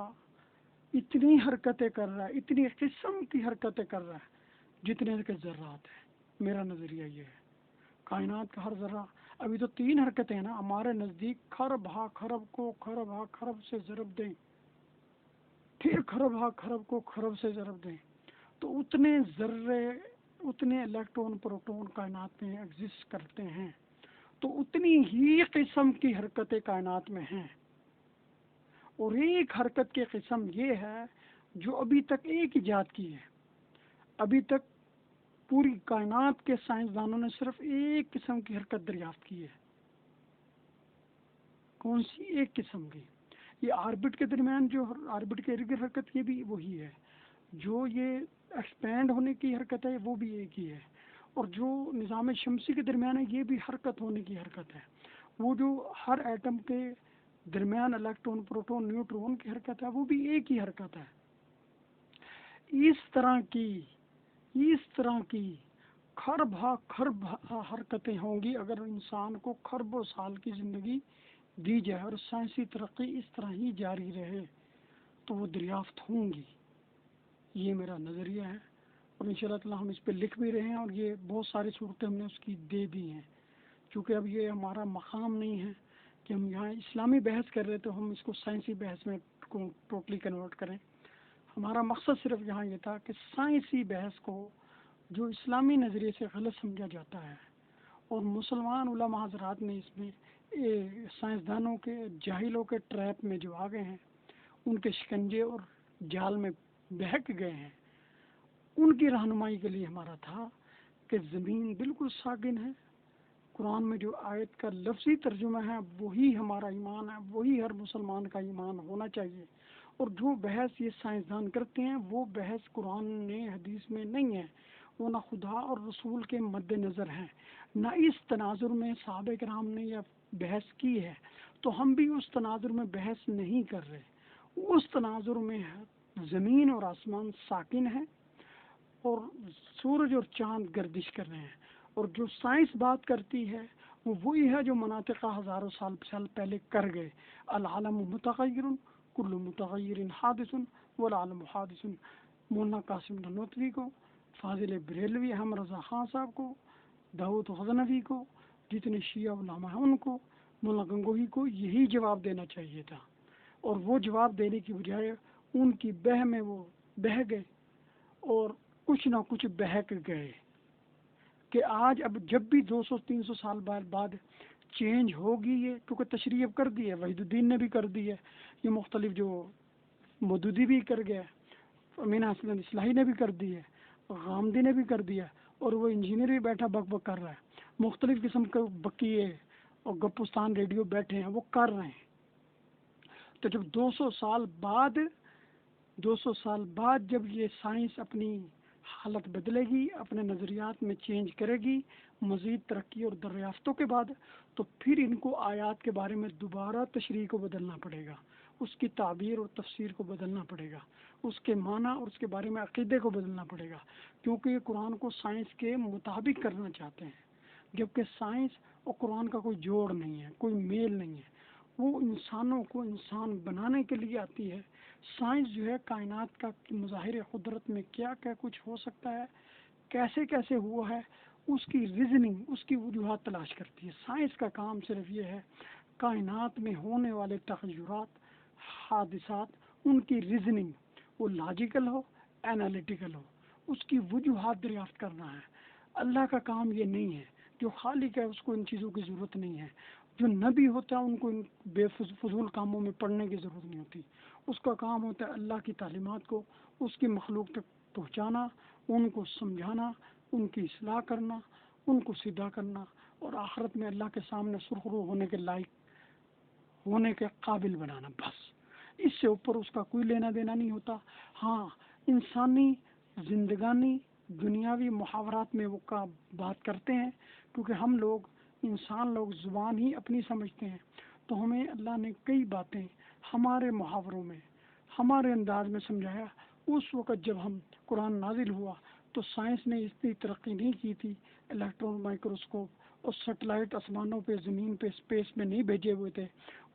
اتنی حرکتیں کر رہا ہے، اتنی قسم کی حرکتیں کر رہا ہے جتنے کے ذرات ہیں۔ میرا نظریہ یہ ہے، کائنات کا ہر ذرہ، ابھی تو 3 حرکتیں ہیں نا، ہمارے نزدیک خرب ہا خرب کو خرب ہا خرب سے ضرب دیں، پھر خرب ہا خرب کو خرب سے ضرب دیں، تو اتنے ذرے، اتنے الیکٹرون پروٹون کائنات میں ایگزسٹ کرتے ہیں، تو اتنی ہی قسم کی حرکتیں کائنات میں ہیں۔ اور ایک حرکت کی قسم یہ ہے جو ابھی تک ایک ایجاد کی ہے، ابھی تک پوری کائنات کے سائنسدانوں نے صرف ایک قسم کی حرکت دریافت کی ہے۔ کون سی؟ ایک قسم کی، یہ آربٹ کے درمیان جو آربٹ کے ارد گرد حرکت، یہ بھی وہی ہے۔ جو یہ ایکسپینڈ ہونے کی حرکت ہے وہ بھی ایک ہی ہے، اور جو نظام شمسی کے درمیان ہے یہ بھی حرکت ہونے کی حرکت ہے۔ وہ جو ہر ایٹم کے درمیان الیکٹرون پروٹون نیوٹرون کی حرکت ہے وہ بھی ایک ہی حرکت ہے۔ اس طرح کی خرب ہا خرب حرکتیں ہوں گی اگر انسان کو خربوں سال کی زندگی دی جائے، اور سائنسی ترقی اس طرح ہی جاری رہے تو وہ دریافت ہوں گی۔ یہ میرا نظریہ ہے، اور انشاءاللہ تعالی ہم اس پہ لکھ بھی رہے ہیں، اور یہ بہت ساری صورتیں ہم نے اس کی دے دی ہیں۔ چونکہ اب یہ ہمارا مقام نہیں ہے کہ ہم یہاں اسلامی بحث کر رہے تو ہم اس کو سائنسی بحث میں ٹوٹلی کنورٹ کریں۔ ہمارا مقصد صرف یہاں یہ تھا کہ سائنسی بحث کو جو اسلامی نظریے سے غلط سمجھا جاتا ہے، اور مسلمان علماء حضرات نے اس میں سائنسدانوں کے، جاہلوں کے ٹریپ میں جو آ گئے ہیں، ان کے شکنجے اور جال میں بہک گئے ہیں، ان کی رہنمائی کے لیے ہمارا تھا کہ زمین بالکل ساکن ہے۔ قرآن میں جو آیت کا لفظی ترجمہ ہے وہی ہمارا ایمان ہے، وہی ہر مسلمان کا ایمان ہونا چاہیے۔ اور جو بحث یہ سائنسدان کرتے ہیں وہ بحث قرآن نے حدیث میں نہیں ہے، وہ نہ خدا اور رسول کے مد نظر ہیں، نہ اس تناظر میں صحابہ کرام نے یہ بحث کی ہے، تو ہم بھی اس تناظر میں بحث نہیں کر رہے۔ اس تناظر میں زمین اور آسمان ساکن ہے، اور سورج اور چاند گردش کر رہے ہیں، اور جو سائنس بات کرتی ہے وہ وہی ہے جو مناطقہ ہزاروں سال پہلے کر گئے۔ العالم متغیر کل متغیر حادث والعالم حادث۔ مولانا قاسم نانوتوی کو، فاضل بریلوی، احمد رضا خان صاحب کو، داؤد غزنوی کو، جتنے شیعہ علماء ہیں ان کو، مولانا گنگوہی کو یہی جواب دینا چاہیے تھا، اور وہ جواب دینے کی بجائے ان کی بہ میں وہ بہہ گئے اور کچھ نہ کچھ بہک گئے کہ آج اب جب بھی 200-300 سال بعد چینج ہوگی یہ، کیونکہ تشریح اب کر دی ہے، وحید الدین نے بھی کر دی ہے، یہ مختلف جو مودودی بھی کر گیا، امین حسن اصلاحی نے بھی کر دی ہے، غامدی نے بھی کر دیا، اور وہ انجینئر بھی بیٹھا بک بک کر رہا ہے، مختلف قسم کے بکیے اور گپستان ریڈیو بیٹھے ہیں وہ کر رہے ہیں۔ تو جب 200 سال بعد جب یہ سائنس اپنی حالت بدلے گی، اپنے نظریات میں چینج کرے گی، مزید ترقی اور دریافتوں کے بعد، تو پھر ان کو آیات کے بارے میں دوبارہ تشریح کو بدلنا پڑے گا، اس کی تعبیر اور تفسیر کو بدلنا پڑے گا، اس کے معنی اور اس کے بارے میں عقیدے کو بدلنا پڑے گا، کیونکہ یہ قرآن کو سائنس کے مطابق کرنا چاہتے ہیں، جبکہ سائنس اور قرآن کا کوئی جوڑ نہیں ہے، کوئی میل نہیں ہے، وہ انسانوں کو انسان بنانے کے لیے آتی ہے۔ سائنس جو ہے کائنات کا مظاہر قدرت میں کیا کیا کچھ ہو سکتا ہے، کیسے کیسے ہوا ہے، اس کی ریزننگ، اس کی وجوہات تلاش کرتی ہے۔ سائنس کا کام صرف یہ ہے کائنات میں ہونے والے تغیرات، حادثات، ان کی ریزننگ وہ لاجیکل ہو، انالیٹیکل ہو، اس کی وجوہات دریافت کرنا ہے۔ اللہ کا کام یہ نہیں ہے، جو خالق ہے اس کو ان چیزوں کی ضرورت نہیں ہے، جو نبی ہوتا ہے ان کو ان بے فضول کاموں میں پڑھنے کی ضرورت نہیں ہوتی، اس کا کام ہوتا ہے اللہ کی تعلیمات کو اس کی مخلوق تک پہنچانا، ان کو سمجھانا، ان کی اصلاح کرنا، ان کو سیدھا کرنا، اور آخرت میں اللہ کے سامنے سرخرو ہونے کے لائق ہونے کے قابل بنانا، بس اس سے اوپر اس کا کوئی لینا دینا نہیں ہوتا۔ ہاں، انسانی زندگانی دنیاوی محاورات میں وہ کا بات کرتے ہیں، کیونکہ ہم لوگ انسان لوگ زبان ہی اپنی سمجھتے ہیں، تو ہمیں اللہ نے کئی باتیں ہمارے محاوروں میں ہمارے انداز میں سمجھایا۔ اس وقت جب ہم قرآن نازل ہوا تو سائنس نے اتنی ترقی نہیں کی تھی، الیکٹران مائکروسکوپ اور سیٹلائٹ آسمانوں پہ، زمین پہ، اسپیس میں نہیں بھیجے ہوئے تھے،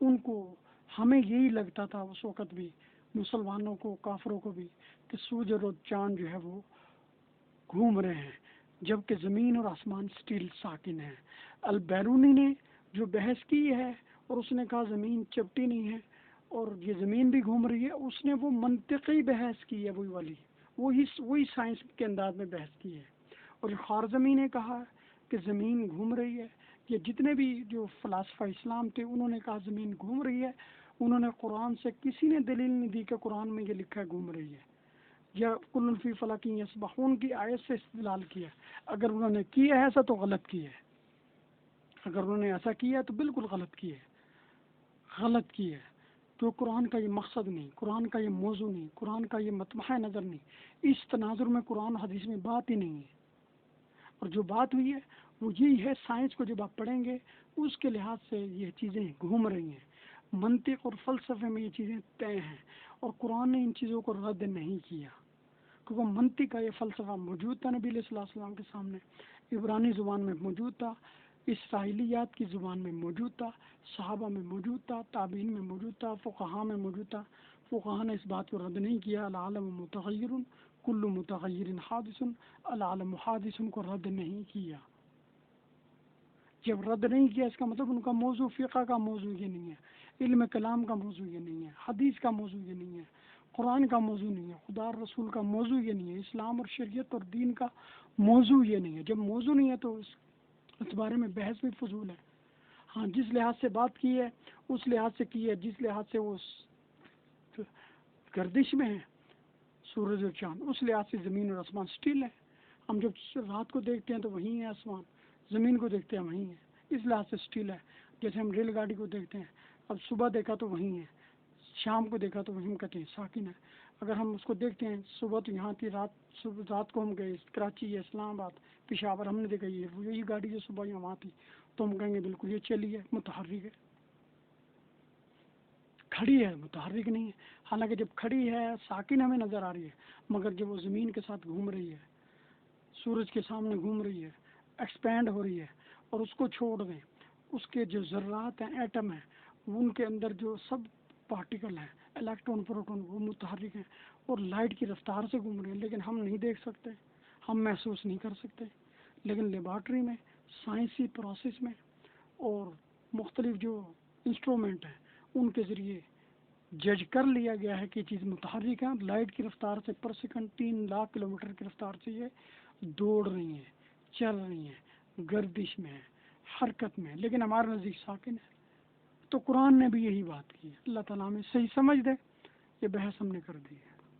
ان کو ہمیں یہی لگتا تھا اس وقت بھی، مسلمانوں کو، کافروں کو بھی، کہ سورج اور چاند جو ہے وہ گھوم رہے ہیں، جبکہ زمین اور آسمان سٹیل ساکن ہے۔ البیرونی نے جو بحث کی ہے اور اس نے کہا زمین چپٹی نہیں ہے اور یہ زمین بھی گھوم رہی ہے، اس نے وہ منطقی بحث کی ہے، وہی سائنس کے انداز میں بحث کی ہے۔ اور جو خارزمی نے کہا کہ زمین گھوم رہی ہے، یہ جتنے بھی جو فلاسفہ اسلام تھے انہوں نے کہا زمین گھوم رہی ہے، انہوں نے قرآن سے کسی نے دلیل نہیں دی کہ قرآن میں یہ لکھا ہے گھوم رہی ہے، یا کل فی فلک یسبحون کی آیت سے استدلال کیا۔ اگر انہوں نے کیا ہے ایسا تو غلط کیا ہے، اگر انہوں نے ایسا کیا ہے تو بالکل غلط کیا ہے، غلط کیا ہے، تو قرآن کا یہ مقصد نہیں، قرآن کا یہ موضوع نہیں، قرآن کا یہ مطمح نظر نہیں، اس تناظر میں قرآن حدیث میں بات ہی نہیں ہے۔ اور جو بات ہوئی ہے وہ یہی ہے، سائنس کو جب آپ پڑھیں گے اس کے لحاظ سے یہ چیزیں گھوم رہی ہیں، منطق اور فلسفے میں یہ چیزیں طے ہیں، اور قرآن نے ان چیزوں کو رد نہیں کیا، کیونکہ منطق کا یہ فلسفہ موجود تھا نبی علیہ الصلوۃ والسلام کے سامنے، عبرانی زبان میں موجود تھا، اسرائیلیات کی زبان میں موجود تھا، صحابہ میں موجود تھا، تابعین میں موجود تھا، فقہا میں موجود تھا۔ فقہا نے اس بات کو رد نہیں کیا، العالم متغیر کل متغیر حادث، العالم حادث کو رد نہیں کیا۔ جب رد نہیں کیا اس کا مطلب ان کا موضوع فقہ کا موضوع یہ نہیں ہے، علم کلام کا موضوع یہ نہیں ہے، حدیث کا موضوع یہ نہیں ہے، قرآن کا موضوع نہیں ہے، خدا اور رسول کا موضوع یہ نہیں ہے، اسلام اور شریعت اور دین کا موضوع یہ نہیں ہے۔ جب موضوع نہیں ہے تو اس بارے میں بحث بھی فضول ہے۔ ہاں، جس لحاظ سے بات کی ہے اس لحاظ سے کی ہے، جس لحاظ سے وہ گردش میں ہے سورج اور چاند، اس لحاظ سے زمین اور آسمان سٹیل ہے۔ ہم جب رات کو دیکھتے ہیں تو وہیں ہے آسمان، زمین کو دیکھتے ہیں وہیں ہے، اس لحاظ سے سٹیل ہے۔ جیسے ہم ریل گاڑی کو دیکھتے ہیں، اب صبح دیکھا تو وہیں ہے، شام کو دیکھا تو وہیں ہم کہتے ہیں ساکن ہے۔ اگر ہم اس کو دیکھتے ہیں، صبح تو یہاں تھی، رات کو ہم گئے کراچی یا اسلام آباد، پشاور، ہم نے دیکھا یہی گاڑی جو صبح یہاں وہاں تھی، تو ہم کہیں گے بالکل یہ چلی ہے، متحرک ہے، کھڑی ہے، متحرک نہیں ہے۔ حالانکہ جب کھڑی ہے ساکن ہمیں نظر آ رہی ہے، مگر جب وہ زمین کے ساتھ گھوم رہی ہے، سورج کے سامنے گھوم رہی ہے، ایکسپینڈ ہو رہی ہے، اور اس کو چھوڑ دیں، اس کے جو ذرات ہیں، ایٹم ہیں، ان کے اندر جو سب پارٹیکل ہیں، الیکٹرون، پروٹون، وہ متحرک ہیں اور لائٹ کی رفتار سے گھوم رہے ہیں، لیکن ہم نہیں دیکھ سکتے، ہم محسوس نہیں کر سکتے۔ لیکن لیبارٹری میں، سائنسی پروسیس میں اور مختلف جو انسٹرومنٹ ہیں ان کے ذریعے جج کر لیا گیا ہے کہ یہ چیز متحرک ہے، لائٹ کی رفتار سے پر سیکنڈ 3 لاکھ کلومیٹر کی رفتار سے یہ دوڑ رہی ہیں، چل رہی ہیں، گردش میں ہے، حرکت میں ہے، لیکن ہمارے نزدیک ساکن ہے۔ تو قرآن نے بھی یہی بات کی ہے، اللہ تعالیٰ ہمیں صحیح سمجھ دے، یہ بحث ہم نے کر دی ہے۔